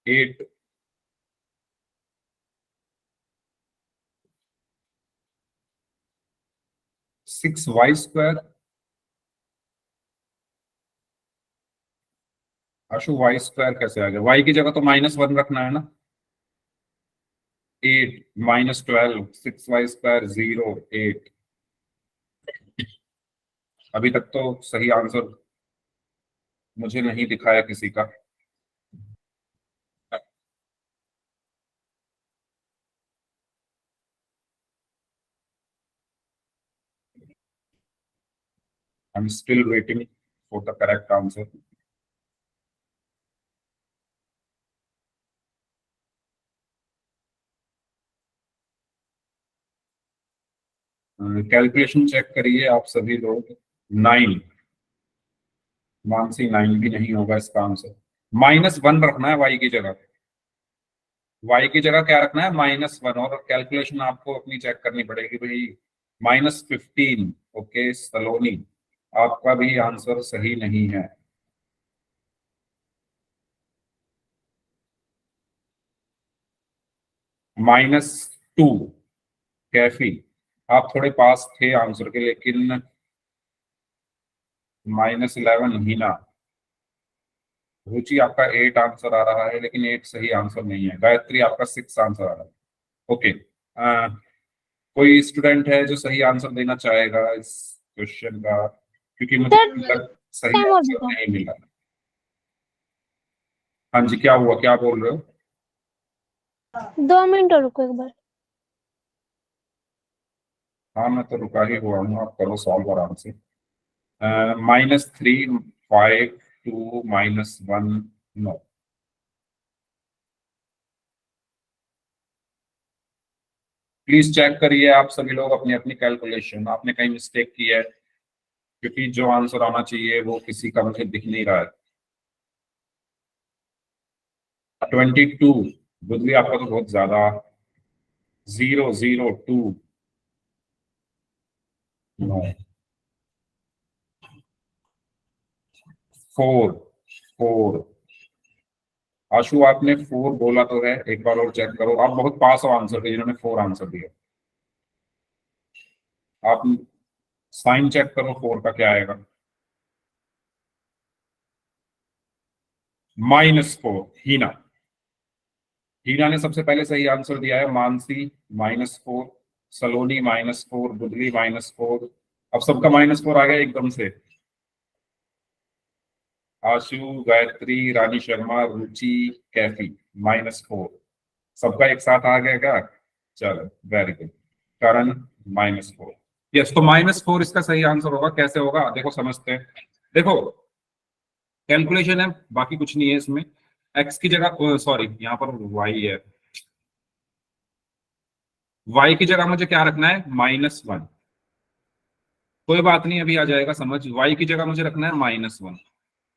[SPEAKER 1] 8 6y²। आशु y² कैसे आ गया? y की जगह तो -1 रखना है ना। 8 -12 6y² 0 8। अभी तक तो सही आंसर मुझे नहीं दिखाया किसी का। I am still waiting for the correct answer. Calculation check करिए आप सभी लोग। 9, मानसी 9 भी नहीं होगा इसका आंसर। -1 रखना है y की जगह, y की जगह क्या रखना है? -1। और कैलकुलेशन आपको अपनी चेक करनी पड़ेगी भाई। -15। ओके सलोनी, आपका भी आंसर सही नहीं है। -2 कैफी, आप थोड़े पास थे आंसर के, लेकिन -11 हीना, रुचि आपका 8 आंसर आ रहा है, लेकिन 8 सही आंसर नहीं है। गायत्री आपका 6 आंसर आ रहा है। ओके, कोई स्टूडेंट है जो सही आंसर देना चाहेगा इस क्वेश्चन का? क्योंकि मुझे अभी तक सही
[SPEAKER 3] टाइम हो
[SPEAKER 1] आंसर
[SPEAKER 3] गया।
[SPEAKER 1] नहीं मिला। हाँ जी, क्या हुआ, क्या बोल रहे हो?
[SPEAKER 3] 2 मिनट और रुको एक बार।
[SPEAKER 1] हाँ मैं तो रुका ही हुआ हूँ, आप करो सॉल्व आराम से। -3 5 2 -1 9। प्लीज चेक करिए आप सभी लोग अपनी अपनी कैलकुलेशन, आपने कहीं मिस्टेक की है, क्योंकि जो आंसर आना चाहिए वो किसी का मुझे दिख नहीं रहा है। 22 बुद्धि आपका तो बहुत ज्यादा। 002 नो 4 4 आशु आपने 4 बोला तो है, एक बार और चेक करो। आप बहुत पास हो आंसर के जिन्होंने 4 आंसर दिया। आप साइन चेक करो 4 का क्या आएगा। -4 हीना, हीना ने सबसे पहले सही आंसर दिया है। मानसी -4, सलोनी -4, बुधली -4। अब सबका -4 आ गया एकदम से। आशु, गायत्री, रानी शर्मा, रुचि, कैफी -4। सबका एक साथ आ गया क्या? चलो वेरी गुड। करण -4। यस, तो -4 इसका सही आंसर होगा। कैसे होगा देखो, समझते हैं। देखो कैलकुलेशन है, बाकी कुछ नहीं है इसमें। एक्स की जगह, सॉरी यहाँ पर वाई है, वाई की जगह मुझे क्या रखना है? -1। कोई बात नहीं, अभी आ जाएगा समझ। वाई की जगह मुझे रखना है -1,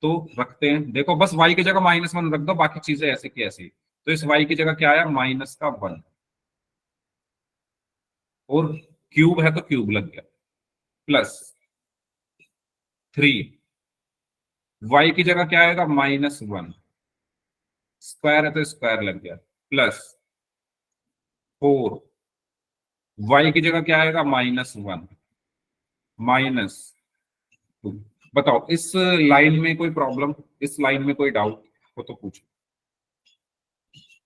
[SPEAKER 1] तो रखते हैं। देखो बस वाई की जगह -1 रख दो, बाकी चीजें ऐसे की ऐसी। तो इस वाई की जगह क्या आया? -1, और क्यूब है तो क्यूब लग गया, +3। वाई की जगह क्या आएगा? -1, स्क्वायर है तो स्क्वायर लग गया, +4। वाई की जगह क्या आएगा? -1, -2। बताओ इस लाइन में कोई प्रॉब्लम, इस लाइन में कोई डाउट हो तो पूछो।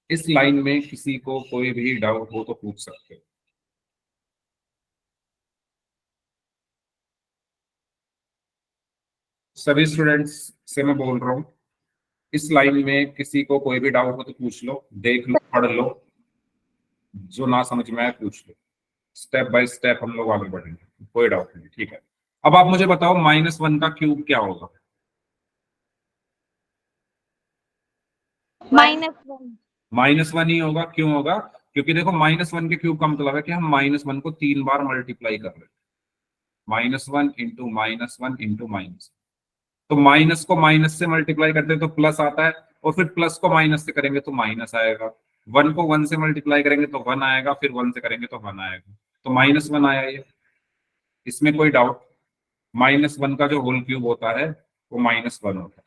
[SPEAKER 1] इस लाइन में किसी को कोई भी डाउट हो तो पूछ सकते हो। सभी स्टूडेंट्स से मैं बोल रहा हूँ, इस लाइन में किसी को कोई भी डाउट हो तो पूछ लो, देख लो, पढ़ लो, जो ना समझ में आए पूछ लो। स्टेप बाय स्टेप हम लोग आगे बढ़ेंगे, कोई डाउट नहीं, ठीक है। अब आप मुझे बताओ -1 का क्यूब क्या होगा?
[SPEAKER 3] -1
[SPEAKER 1] -1 ही होगा। क्यों होगा? क्योंकि देखो -1 के क्यूब का मतलब है कि हम -1 को 3 बार मल्टीप्लाई कर रहे हैं। -1 इंटू -1 इंटू माइनस। तो माइनस को माइनस से मल्टीप्लाई करते हैं तो प्लस आता है, और फिर प्लस को माइनस से करेंगे तो माइनस आएगा। 1 को 1 से मल्टीप्लाई करेंगे तो 1 आएगा, फिर 1 से करेंगे तो 1 आएगा। तो -1 आया ये, इसमें कोई डाउट? -1 का जो होल क्यूब होता है वो -1 होता है,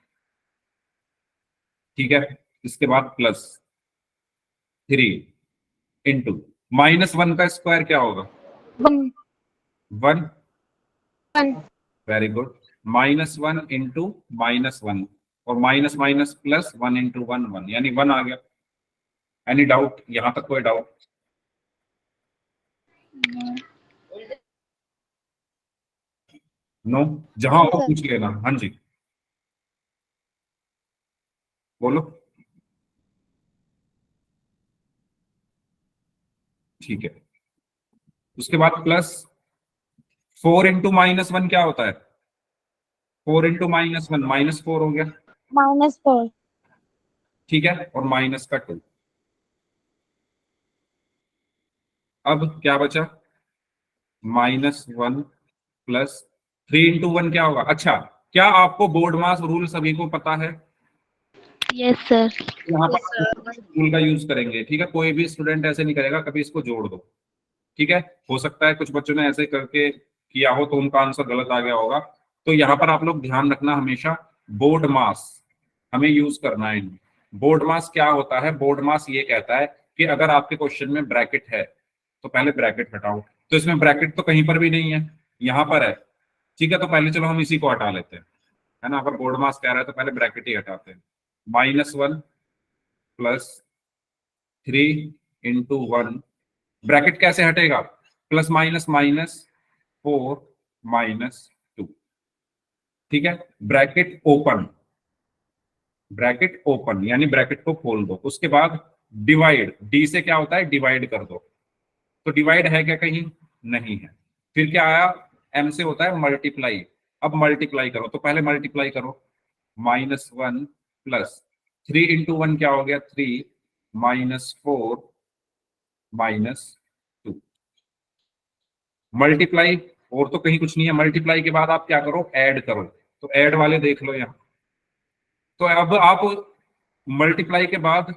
[SPEAKER 1] ठीक है। इसके बाद +3 इंटू -1 का स्क्वायर क्या होगा? 1। Very good. -1 इंटू -1, और माइनस माइनस प्लस 1 इंटू 1 1, यानी 1 आ गया। Any doubt? यहां तक कोई डाउट? नो? जहां हो पूछ लेना। हाँ जी बोलो। ठीक है, उसके बाद +4 इंटू -1 क्या होता है? 4 इंटू -1 -4 हो गया,
[SPEAKER 3] -4
[SPEAKER 1] ठीक है, और माइनस का 2। अब क्या बचा? -1 +3 इंटू 1 क्या होगा? अच्छा, क्या आपको बोर्ड मास रूल सभी को पता है?
[SPEAKER 3] Yes sir.
[SPEAKER 1] यहाँ पर रूल का यूज करेंगे, ठीक है। कोई भी स्टूडेंट ऐसे नहीं करेगा, कभी इसको जोड़ दो, ठीक है। हो सकता है कुछ बच्चों ने ऐसे करके किया हो तो उनका आंसर गलत आ गया होगा। तो यहाँ पर आप लोग ध्यान रखना, हमेशा बोर्ड मास हमें यूज करना है। बोर्ड मास क्या होता है? बोर्ड मास ये कहता है कि अगर आपके क्वेश्चन में ब्रैकेट है तो पहले ब्रैकेट हटाओ। तो इसमें ब्रैकेट तो कहीं पर भी नहीं है, यहाँ पर है, ठीक है। तो पहले चलो हम इसी को हटा लेते हैं, है ना। अगर बोर्ड मास कह रहा है तो पहले ब्रैकेट ही हटाते हैं। -1 +3 इंटू 1, ब्रैकेट कैसे हटेगा? प्लस माइनस -4 -2, ठीक है। ब्रैकेट ओपन, ब्रैकेट ओपन यानी ब्रैकेट को खोल दो। उसके बाद डिवाइड, डी से क्या होता है? डिवाइड कर दो। तो डिवाइड है क्या कहीं? नहीं है। फिर क्या आया? एम से होता है मल्टीप्लाई। अब मल्टीप्लाई करो, तो पहले मल्टीप्लाई करो। -1 +3 इंटू 1 क्या हो गया? 3 -4 -2, मल्टीप्लाई, और तो कहीं कुछ नहीं है। मल्टीप्लाई के बाद आप क्या करो, ऐड करो। तो ऐड वाले देख लो यहाँ। तो अब आप मल्टीप्लाई के बाद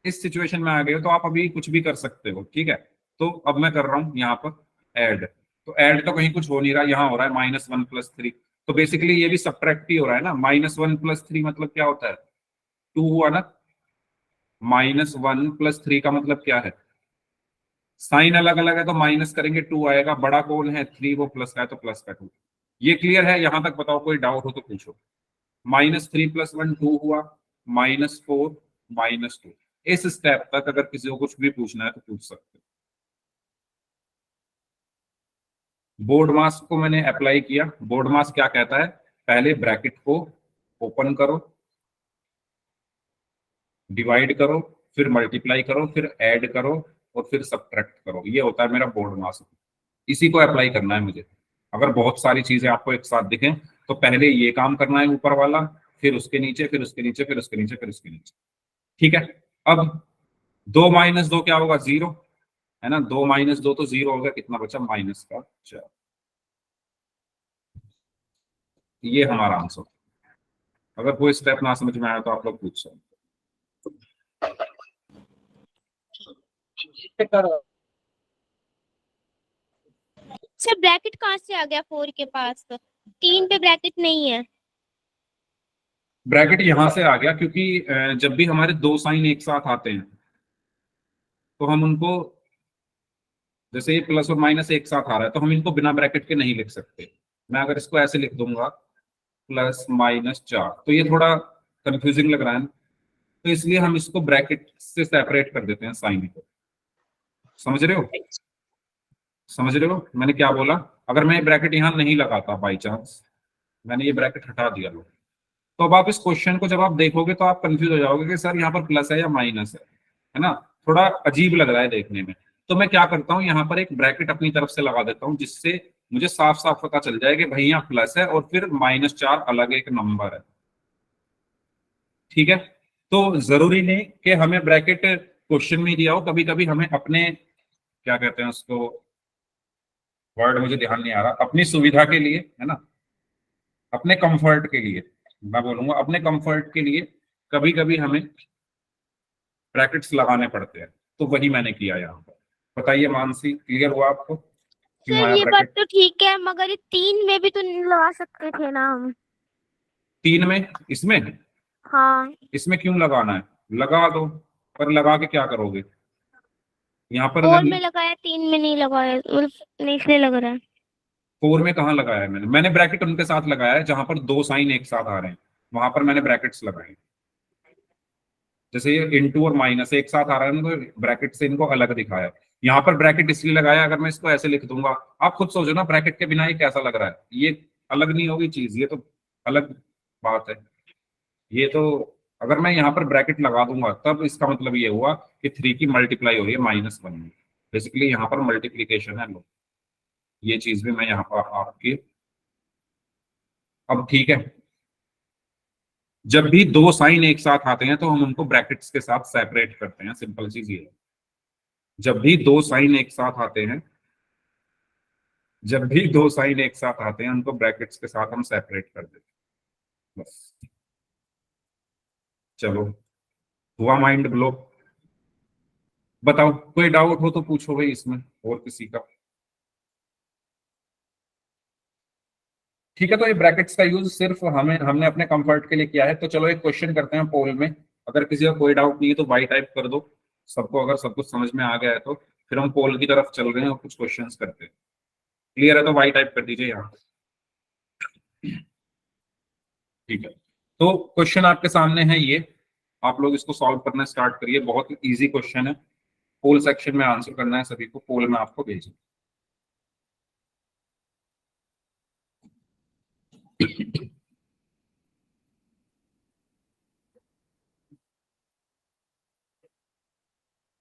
[SPEAKER 1] इस सिचुएशन में आ गए हो, तो आप अभी कुछ भी कर सकते हो, ठीक है। तो अब मैं कर रहा हूं यहाँ पर ऐड। तो ऐड तो कहीं कुछ हो नहीं रहा, यहाँ हो रहा है -1 + 3। तो बेसिकली ये भी सब्ट्रैक्ट ही हो रहा है ना। -1 + 3 मतलब क्या होता है, 2 हुआ ना। -1 + 3 का मतलब क्या है, साइन अलग अलग है तो माइनस करेंगे 2 आएगा। बड़ा कौन है, 3, वो प्लस का है तो प्लस का 2। ये क्लियर है यहां तक? बताओ, कोई डाउट हो तो पूछो। -3 + 1 2 हुआ, -4 -2। इस स्टेप तक अगर किसी को कुछ भी पूछना है तो पूछ सकते हो। बोर्ड मास को मैंने अप्लाई किया। बोर्ड मास क्या कहता है, पहले ब्रैकेट को ओपन करो, डिवाइड करो, फिर मल्टीप्लाई करो, फिर ऐड करो, और फिर सब्ट्रैक्ट करो। ये होता है मेरा बोर्ड मास। इसी को अप्लाई करना है मुझे। अगर बहुत सारी चीजें आपको एक साथ दिखें तो पहले ये काम करना है ऊपर वाला, फिर उसके नीचे, फिर उसके नीचे, फिर उसके नीचे, फिर उसके नीचे, ठीक है। अब 2 - 2 क्या होगा, 0 है ना। 2 - 2 तो 0 होगा, कितना बचा, -4। ये हमारा आंसर। अगर कोई स्टेप ना समझ में आया तो आप लोग पूछ सकते
[SPEAKER 4] सर ब्रैकेट कहाँ से आ गया 4 के पास, 3 पे ब्रैकेट नहीं है।
[SPEAKER 1] ब्रैकेट यहां से आ गया क्योंकि जब भी हमारे दो साइन एक साथ आते हैं तो हम उनको, जैसे ये प्लस और माइनस एक साथ आ रहा है, तो हम इनको बिना ब्रैकेट के नहीं लिख सकते। मैं अगर इसको ऐसे लिख दूंगा +-4, तो ये थोड़ा कंफ्यूजिंग लग रहा है ना। तो इसलिए हम इसको ब्रैकेट से सेपरेट कर देते हैं साइन को। समझ रहे हो, समझ रहे हो मैंने क्या बोला? अगर मैं ये ब्रैकेट यहाँ नहीं लगाता, बाई चांस मैंने ये ब्रैकेट हटा दिया लो, तो अब आप इस क्वेश्चन को जब आप देखोगे तो आप कंफ्यूज हो जाओगे कि सर यहाँ पर प्लस है या माइनस है ना। थोड़ा अजीब लग रहा है देखने में। तो मैं क्या करता हूँ, यहाँ पर एक ब्रैकेट अपनी तरफ से लगा देता हूँ, जिससे मुझे साफ साफ पता चल जाए कि भाई यहाँ प्लस है और फिर -4 अलग एक नंबर है, ठीक है। तो जरूरी नहीं कि हमें ब्रैकेट क्वेश्चन में दिया हो, कभी कभी हमें अपने, क्या कहते हैं उसको, वर्ड मुझे ध्यान नहीं आ रहा, अपनी सुविधा के लिए, है ना, अपने कंफर्ट के लिए, मैं बोलूंगा अपने कंफर्ट के लिए कभी कभी हमें ब्रैकेट्स लगाने पड़ते हैं। तो वही मैंने किया यहाँ पर। बताइए मानसी, क्लियर हुआ आपको क्यों
[SPEAKER 4] सर
[SPEAKER 1] आया
[SPEAKER 4] ये बात
[SPEAKER 1] ब्रैकेट?
[SPEAKER 4] तो ठीक है, मगर ये 3 में भी तो नहीं लगा सकते थे ना हम।
[SPEAKER 1] 3 में, इसमें,
[SPEAKER 4] हाँ,
[SPEAKER 1] इसमें क्यों लगाना है, लगा दो। पर लगा के क्या करोगे यहाँ पर?
[SPEAKER 4] 4
[SPEAKER 1] अगर
[SPEAKER 4] में लगाया, 3 में नहीं लगाया, मतलब नहीं, इसलिए लग रहा है।
[SPEAKER 1] 4 में कहाँ लगाया है मैंने ब्रैकेट उनके साथ लगाया है जहां पर दो साइन एक साथ आ रहे हैं, वहां पर मैंने ब्रैकेट्स लगाए। जैसे ये इंटू और माइनस एक साथ आ रहा है ना, तो ब्रैकेट से इनको अलग दिखाया है। यहाँ पर ब्रैकेट इसलिए लगाया, अगर मैं इसको ऐसे लिख दूंगा, आप खुद सोचो ना, ब्रैकेट के बिना ये कैसा लग रहा है। ये अलग नहीं होगी चीज, ये तो अलग बात है। ये तो, अगर मैं यहाँ पर ब्रैकेट लगा दूंगा तब इसका मतलब ये हुआ कि 3 की मल्टीप्लाई हो रही है -1 में। बेसिकली यहाँ पर मल्टीप्लीकेशन है। लो, ये चीज भी मैं यहाँ पर आपकी, अब ठीक है। जब भी दो साइन एक साथ आते हैं तो हम उनको ब्रैकेट्स के साथ सेपरेट करते हैं, सिंपल चीज ये है। जब भी दो साइन एक साथ आते हैं, जब भी दो साइन एक साथ आते हैं, उनको ब्रैकेट्स के साथ हम सेपरेट कर देते हैं, बस। चलो, हुआ माइंड ब्लो? बताओ, कोई डाउट हो तो पूछो भाई इसमें, और किसी का। ठीक है, तो ये ब्रैकेट्स का यूज सिर्फ हमने अपने कंफर्ट के लिए किया है। तो चलो एक क्वेश्चन करते हैं पोल में। अगर किसी का कोई डाउट नहीं है तो वाई टाइप कर दो। सबको अगर सब कुछ समझ में आ गया है तो फिर हम पोल की तरफ चल रहे हैं और कुछ क्वेश्चंस करते हैं। क्लियर है तो वाई टाइप कर दीजिए यहाँ। ठीक है, तो क्वेश्चन आपके सामने है ये। आप लोग इसको सॉल्व करना स्टार्ट करिए, बहुत ही इजी क्वेश्चन है। पोल सेक्शन में आंसर करना है सभी को, पोल में आपको भेजिए।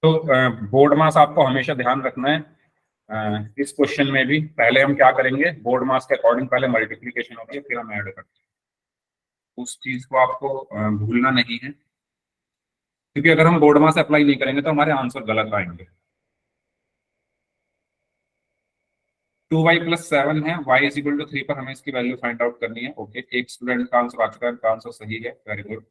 [SPEAKER 1] तो बोर्ड मास आपको हमेशा ध्यान रखना है। इस क्वेश्चन में भी पहले हम क्या करेंगे, बोर्ड मास के अकॉर्डिंग पहले मल्टीप्लीकेशन होती है, फिर हम ऐड करते हैं। उस चीज को आपको भूलना नहीं है, क्योंकि अगर हम बोर्ड मास अप्लाई नहीं करेंगे तो हमारे आंसर गलत आएंगे। 2y+7 है, y=3 पर हमें इसकी वैल्यू फाइंड आउट करनी है। ओके, एक स्टूडेंट का आंसर आ चुका है, इनका आंसर सही है, वेरी गुड।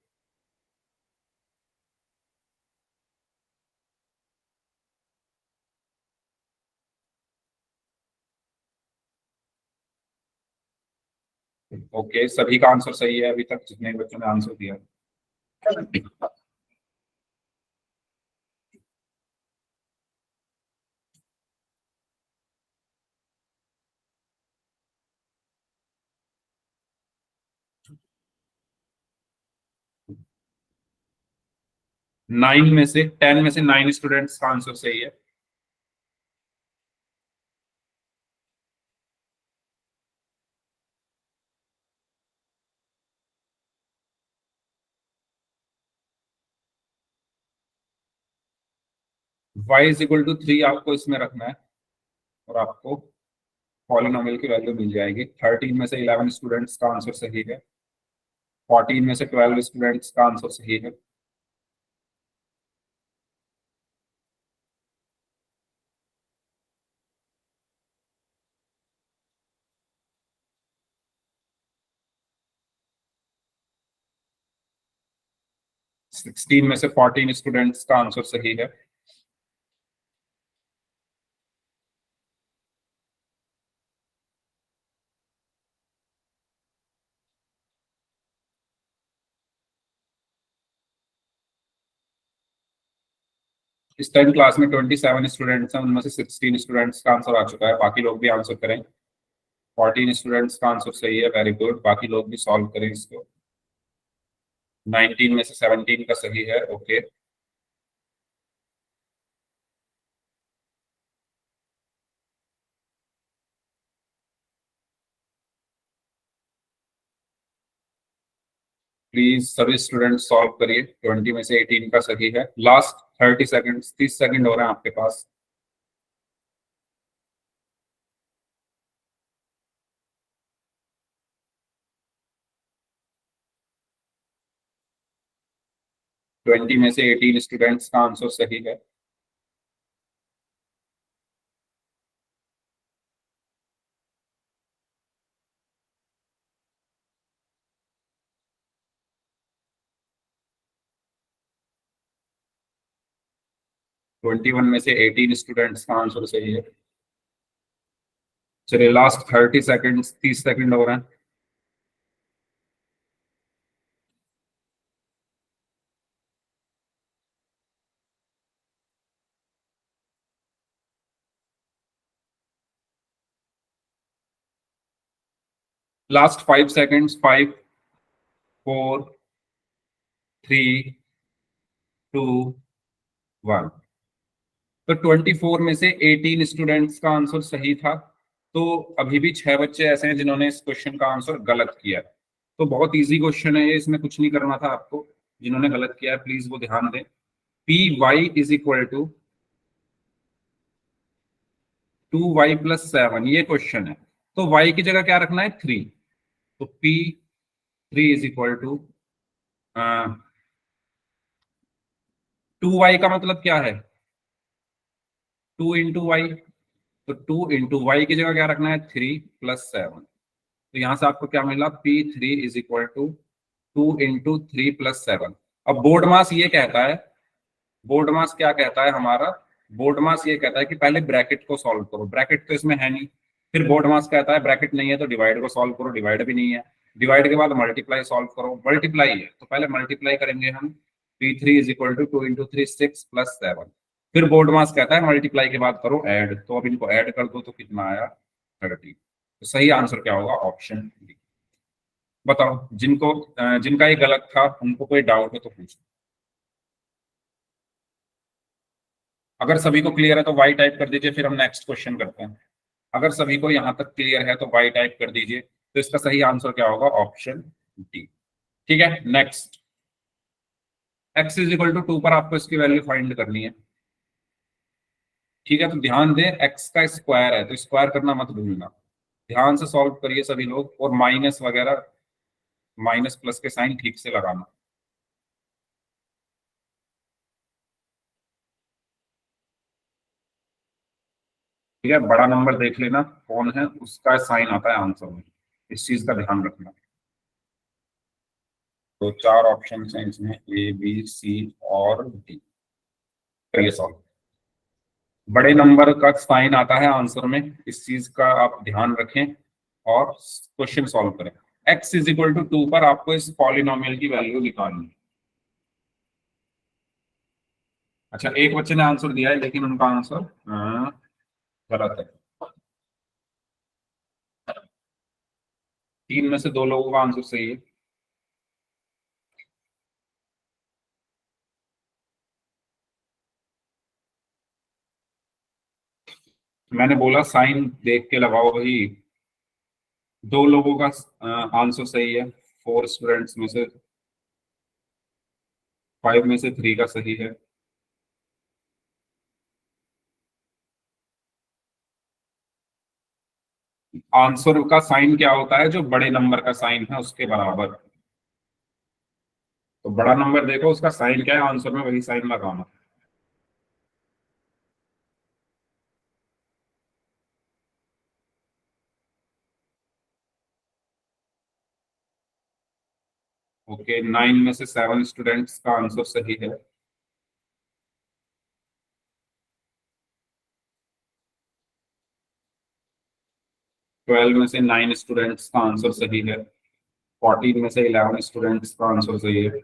[SPEAKER 1] ओके, सभी का आंसर सही है अभी तक जितने बच्चों ने आंसर दिया। 9 में से 10 में से 9 स्टूडेंट्स का आंसर सही है। y=3 आपको इसमें रखना है और आपको पॉलिनोमियल की वैल्यू मिल जाएगी। 13 में से 11 स्टूडेंट्स का आंसर सही है। 14 में से 12 स्टूडेंट्स का आंसर सही है। सिक्सटीन में से 14 स्टूडेंट्स का आंसर सही है। इस टाइम क्लास में 27 स्टूडेंट्स हैं, उनमें से 16 स्टूडेंट्स का आंसर आ चुका है। बाकी लोग भी आंसर करें। 14 स्टूडेंट्स का आंसर सही है, वेरी गुड। बाकी लोग भी सॉल्व करें इसको। 19 में से 17 का सही है, ओके। प्लीज सभी स्टूडेंट सॉल्व करिए। 20 में से 18 का सही है। लास्ट 30 सेकंड, 30 सेकंड हो रहे हैं आपके पास। ट्वेंटी में से 18 स्टूडेंट्स का आंसर सही है। ट्वेंटी वन में से 18 स्टूडेंट्स का आंसर सही है। चलिए लास्ट 30 सेकंड, 30 सेकंड हो रहे हैं। Last 5 seconds, 5 4 3 2 1। तो 24 में से 18 स्टूडेंट्स का आंसर सही था। तो अभी भी 6 बच्चे ऐसे हैं जिन्होंने इस क्वेश्चन का आंसर गलत किया है। तो बहुत इजी क्वेश्चन है ये, इसमें कुछ नहीं करना था आपको। जिन्होंने गलत किया है प्लीज वो ध्यान दें। Py=2y + 7 ये क्वेश्चन है। तो y की जगह क्या रखना है? 3। तो P3 2y का मतलब क्या है? 2 इंटू वाई। तो 2 इंटू वाई की जगह क्या रखना है? 3 + 7। तो यहां से आपको क्या मिला? P3=2 into 3 + 7। अब बोर्ड मास ये कहता है, बोर्ड मास क्या कहता है हमारा? बोर्ड मास ये कहता है कि पहले ब्रैकेट को सॉल्व करो। ब्रैकेट तो इसमें है नहीं। फिर बोर्ड मास कहता है ब्रैकेट नहीं है तो डिवाइड को सॉल्व करो। डिवाइड भी नहीं है। डिवाइड के बाद मल्टीप्लाई सॉल्व करो। मल्टीप्लाई है तो पहले मल्टीप्लाई करेंगे हम। P3=2 into 3 6 + 7। फिर बोर्ड मास कहता है मल्टीप्लाई के बाद करो ऐड। तो अब इनको ऐड कर दो तो कितना आया? 30। तो सही आंसर क्या होगा? Option D. बताओ जिनका ये गलत था उनको कोई डाउट हो तो पूछो। अगर सभी को क्लियर है तो वाई टाइप कर दीजिए, फिर हम नेक्स्ट क्वेश्चन करते हैं। अगर सभी को यहां तक क्लियर है तो वाई टाइप कर दीजिए। तो इसका सही आंसर क्या होगा? Option D. ठीक है, नेक्स्ट। x=2 पर आपको इसकी वैल्यू फाइंड करनी है। ठीक है, तो ध्यान दें x का स्क्वायर है तो स्क्वायर करना मत भूलना। ध्यान से सॉल्व करिए सभी लोग, और माइनस वगैरह, माइनस प्लस के साइन ठीक से लगाना। ठीक है, बड़ा नंबर देख लेना कौन है, उसका साइन आता है आंसर में, इस चीज का ध्यान रखना। तो 4 ऑप्शन हैं इसमें, ए बी सी और डी। करिए सॉल्व। बड़े नंबर का साइन आता है आंसर में, इस चीज का आप ध्यान रखें और क्वेश्चन सॉल्व करें। x इज इक्वल टू 2 पर आपको इस पॉलिनोमियल की वैल्यू निकालनी है। अच्छा, एक बच्चे ने आंसर दिया है लेकिन उनका आंसर गलत है। 3 में से 2 लोगों का आंसर सही है। मैंने बोला साइन देख के लगाओ भाई। 2 लोगों का आंसर सही है, 4 स्टूडेंट्स में से, 5 में से 3 का सही है। आंसर का साइन क्या होता है, जो बड़े नंबर का साइन है उसके बराबर। तो बड़ा नंबर देखो उसका साइन क्या है, आंसर में वही साइन लगाना। ओके, 9 में से 7 स्टूडेंट्स का आंसर सही है। ट्वेल्व में से 9 स्टूडेंट्स का आंसर सही है। 14 में से 11 स्टूडेंट्स का आंसर सही है।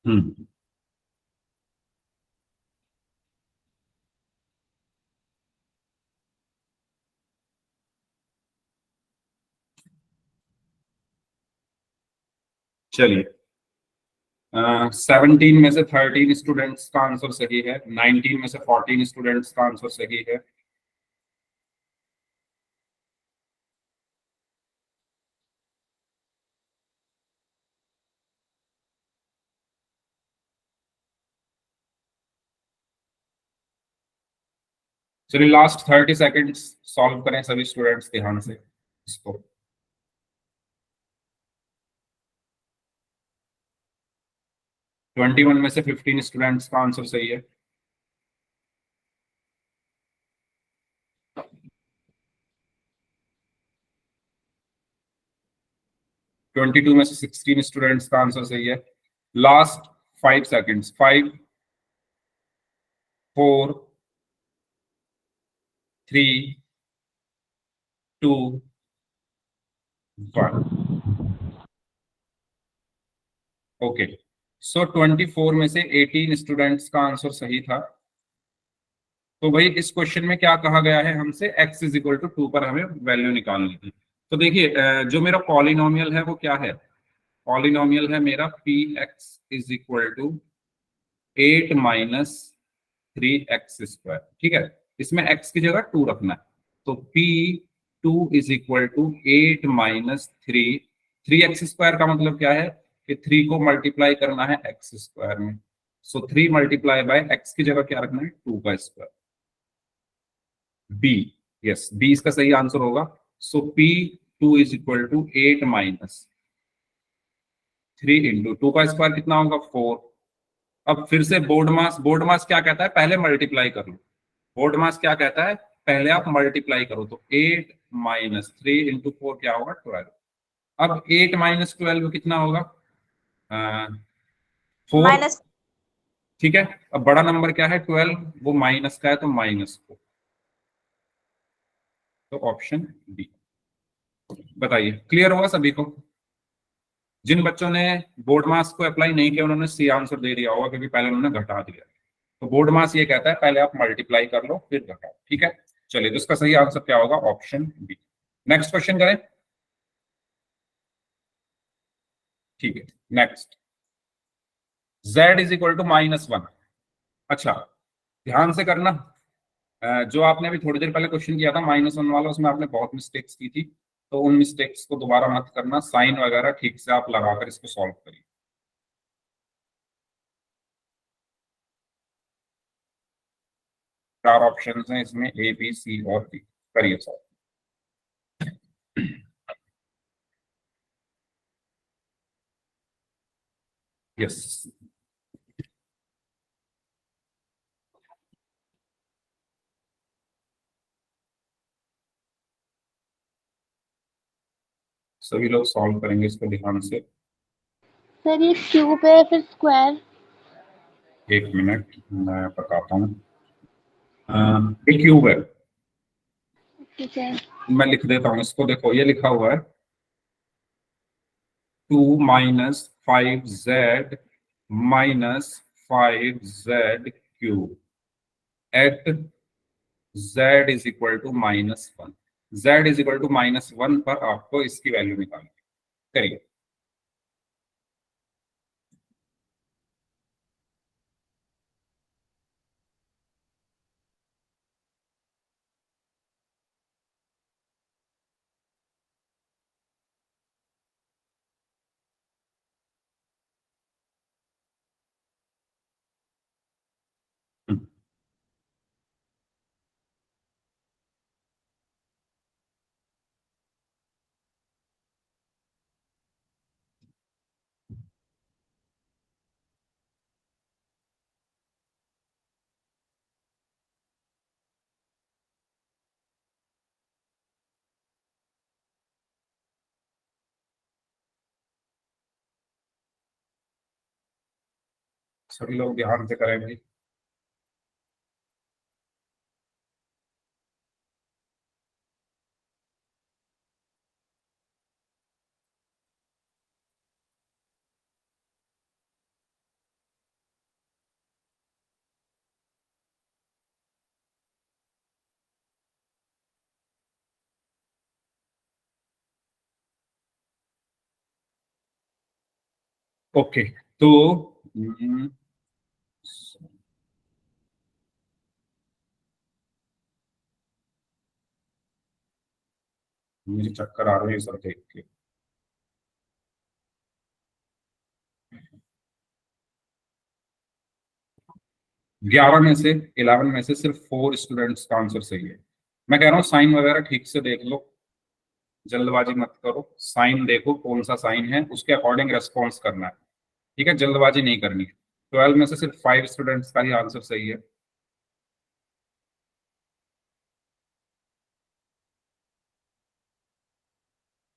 [SPEAKER 1] हम्म, चलिए। 17 में से 13 स्टूडेंट्स का आंसर सही है। 19 में से 14 स्टूडेंट्स का आंसर सही है। चलिए, लास्ट 30 सेकेंड्स सॉल्व करें सभी स्टूडेंट्स ध्यान से इसको। 21 में से 15 स्टूडेंट्स का आंसर सही है। 22 में से 16 स्टूडेंट्स का आंसर सही है। Last 5 seconds, 5 4 3 2 1। ओके, सो 24 में से 18 स्टूडेंट्स का आंसर सही था। तो भाई इस क्वेश्चन में क्या कहा गया है हमसे, x इज इक्वल टू 2 पर हमें वैल्यू निकालनी थी। तो देखिए, जो मेरा पॉलिनोमियल है वो क्या है, पॉलिनोमियल है मेरा p x is equal to 8 minus 3x²। ठीक है, इसमें x की जगह 2 रखना है। तो P2 is equal to 8 minus 3x² का मतलब क्या है कि 3 को मल्टीप्लाई करना है x² में। सो 3 मल्टीप्लाई बाय x की जगह क्या रखना है, 2 का स्क्वायर। बी, यस, बी इसका सही आंसर होगा। So P2 is equal to 8 minus 3 into 2 का स्क्वायर कितना होगा, 4। अब फिर से बोर्ड मास क्या कहता है, पहले मल्टीप्लाई कर लो। बोर्ड मास क्या कहता है, पहले आप मल्टीप्लाई करो। तो 8 माइनस 3 इंटू 4 क्या होगा, 12। अब 8 माइनस 12 कितना होगा, 4।
[SPEAKER 2] माइनस।
[SPEAKER 1] ठीक है, अब बड़ा नंबर क्या है, 12, वो माइनस का है तो -4। तो ऑप्शन बी। बताइए, क्लियर होगा सभी को। जिन बच्चों ने बोर्ड मास को अप्लाई नहीं किया उन्होंने सी आंसर दे दिया होगा, क्योंकि पहले उन्होंने घटा दिया। तो बोर्ड मास ये कहता है पहले आप मल्टीप्लाई कर लो फिर घटाओ। ठीक है, चलिए, तो इसका सही आंसर क्या होगा, ऑप्शन बी। नेक्स्ट क्वेश्चन करें। ठीक है, next, z is equal to -1। अच्छा, ध्यान से करना। जो आपने अभी थोड़ी देर पहले क्वेश्चन किया था -1 वाला, उसमें आपने बहुत मिस्टेक्स की थी। तो उन मिस्टेक्स को दोबारा मत करना, साइन वगैरह ठीक से आप लगाकर इसको सॉल्व करिए। 4 ऑप्शन हैं इसमें, ए बी सी और डी। करिए सॉल्व। यस, सभी लोग सॉल्व करेंगे इसको ध्यान से।
[SPEAKER 3] सर ये क्यूब है फिर स्क्वायर।
[SPEAKER 1] एक मिनट मैं बताता हूँ। ये क्यूब है,
[SPEAKER 3] ठीक है।
[SPEAKER 1] मैं लिख देता हूँ इसको। देखो ये लिखा हुआ है 2 minus 5z minus 5z cube at z is equal to -1। z is equal to -1 पर आपको इसकी वैल्यू निकालनी है। करिए। सभी लोग ध्यान से करेंगे। ओके, तो मुझे चक्कर आ रहे हैं सर देख के। 11 में से 11 में से सिर्फ 4 स्टूडेंट्स का आंसर सही है। मैं कह रहा हूँ साइन वगैरह ठीक से देख लो, जल्दबाजी मत करो। साइन देखो कौन सा साइन है, उसके अकॉर्डिंग रेस्पॉन्स करना है। ठीक है, जल्दबाजी नहीं करनी। 12 में से सिर्फ 5 स्टूडेंट्स का ही आंसर सही है।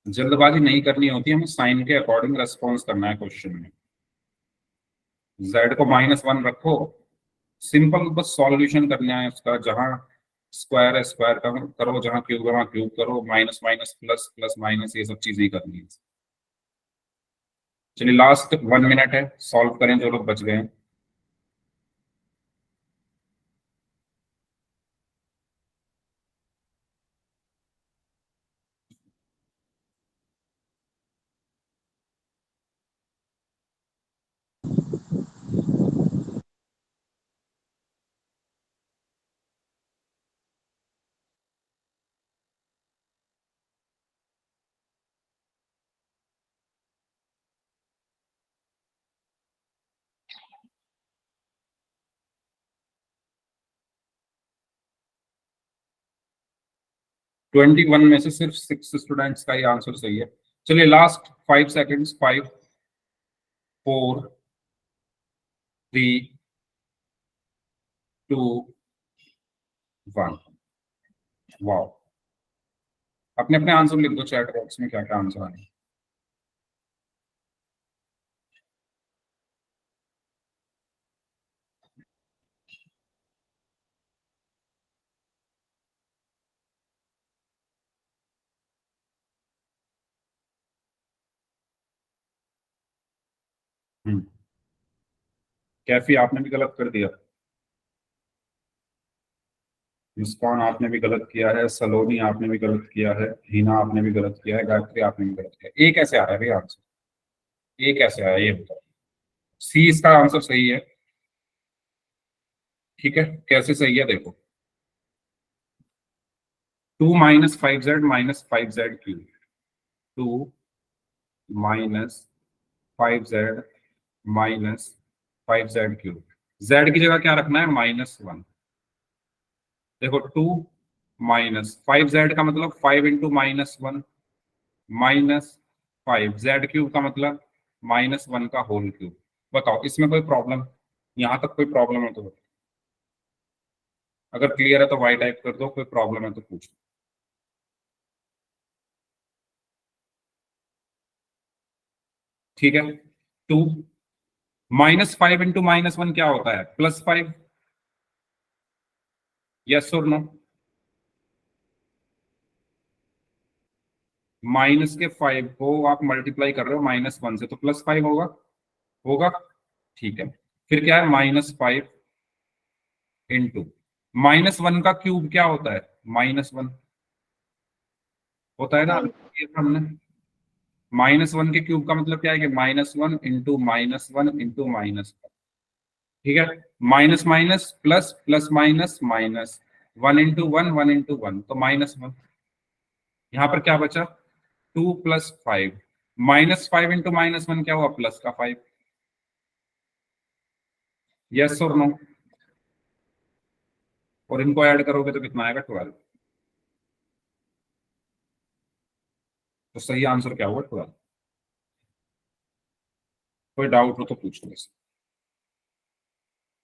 [SPEAKER 1] जल्दबाजी नहीं करनी होती, हमें साइन के अकॉर्डिंग रेस्पॉन्स करना है क्वेश्चन में। z को -1 रखो, सिंपल बस सॉल्यूशन करना है उसका। जहां स्क्वायर है स्क्वायर करो, जहां क्यूब है वहां क्यूब करो, minus minus plus plus minus, ये सब चीजें करनी है। चलिए लास्ट 1 मिनट है, सॉल्व करें जो लोग बच गए हैं। ट्वेंटी 21 में से सिर्फ 6 स्टूडेंट्स का ही आंसर सही है। चलिए लास्ट 5 सेकेंड्स, 5 4 3 2 1। वाओ, अपने अपने आंसर लिख दो चैट बॉक्स में क्या क्या आंसर आए। कैफी आपने भी गलत कर दिया, मुस्कान आपने भी गलत किया है, सलोनी आपने भी गलत किया है, हिना आपने भी गलत किया है, गायत्री आपने भी गलत किया है। ए कैसे आ रहा है भाई आंसर? ए कैसे आया ये बताओ। सी इसका आंसर सही है। ठीक है, कैसे सही है देखो। 2 minus 5z minus 5z cube, 2 minus 5z minus 5z cube. z की जगह क्या रखना है? -1। देखो 2 माइनस 5z का मतलब 5 इंटू -1, -5, जेड क्यूब का मतलब -1 का होल क्यूब। बताओ इसमें कोई प्रॉब्लम, यहां तक कोई प्रॉब्लम है तो बताओ। अगर क्लियर है तो वाई टाइप कर दो, कोई प्रॉब्लम है तो पूछो। ठीक है, 2 -5 इंटू -1 क्या होता है? +5। यस और नो? माइनस के 5 को आप मल्टीप्लाई कर रहे हो -1 से, तो +5 होगा। होगा, ठीक है। फिर क्या है? -5 इंटू -1 का क्यूब क्या होता है? -1 होता है ना, ये हमने -1 के क्यूब का मतलब क्या है कि -1 इंटू -1 इंटू -1। ठीक है, minus minus plus, plus minus minus, 1 into 1 1 into 1, तो -1। यहां पर क्या बचा? 2 + 5, -5 इंटू -1 क्या हुआ? प्लस का 5। यस और नो? और इनको ऐड करोगे तो कितना आएगा? 12। तो सही आंसर क्या हुआ? 12। कोई डाउट हो तो पूछ लो।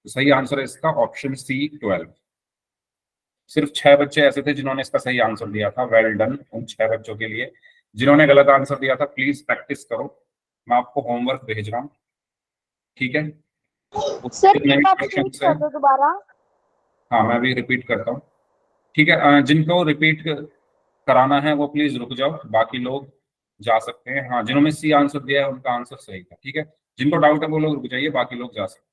[SPEAKER 1] तो सही आंसर है इसका ऑप्शन सी, 12। सिर्फ 6 बच्चे ऐसे थे जिन्होंने इसका सही आंसर दिया था। वेल डन उन 6 बच्चों के लिए। जिन्होंने गलत आंसर दिया था प्लीज प्रैक्टिस करो, मैं आपको होमवर्क भेज रहा हूँ। ठीक है,
[SPEAKER 2] सर
[SPEAKER 1] कितने
[SPEAKER 2] एक बार
[SPEAKER 1] क्वेश्चन
[SPEAKER 2] रिपीट
[SPEAKER 1] है?
[SPEAKER 2] कर दो दोबारा।
[SPEAKER 1] हाँ मैं भी रिपीट करता हूँ। ठीक है, जिनको रिपीट कराना है वो प्लीज रुक जाओ, बाकी लोग जा सकते हैं। हाँ, जिन्होंने सी आंसर दिया है उनका आंसर सही था। ठीक है, जिनको डाउट है वो लोग रुक जाइए, बाकी लोग जा सकते हैं।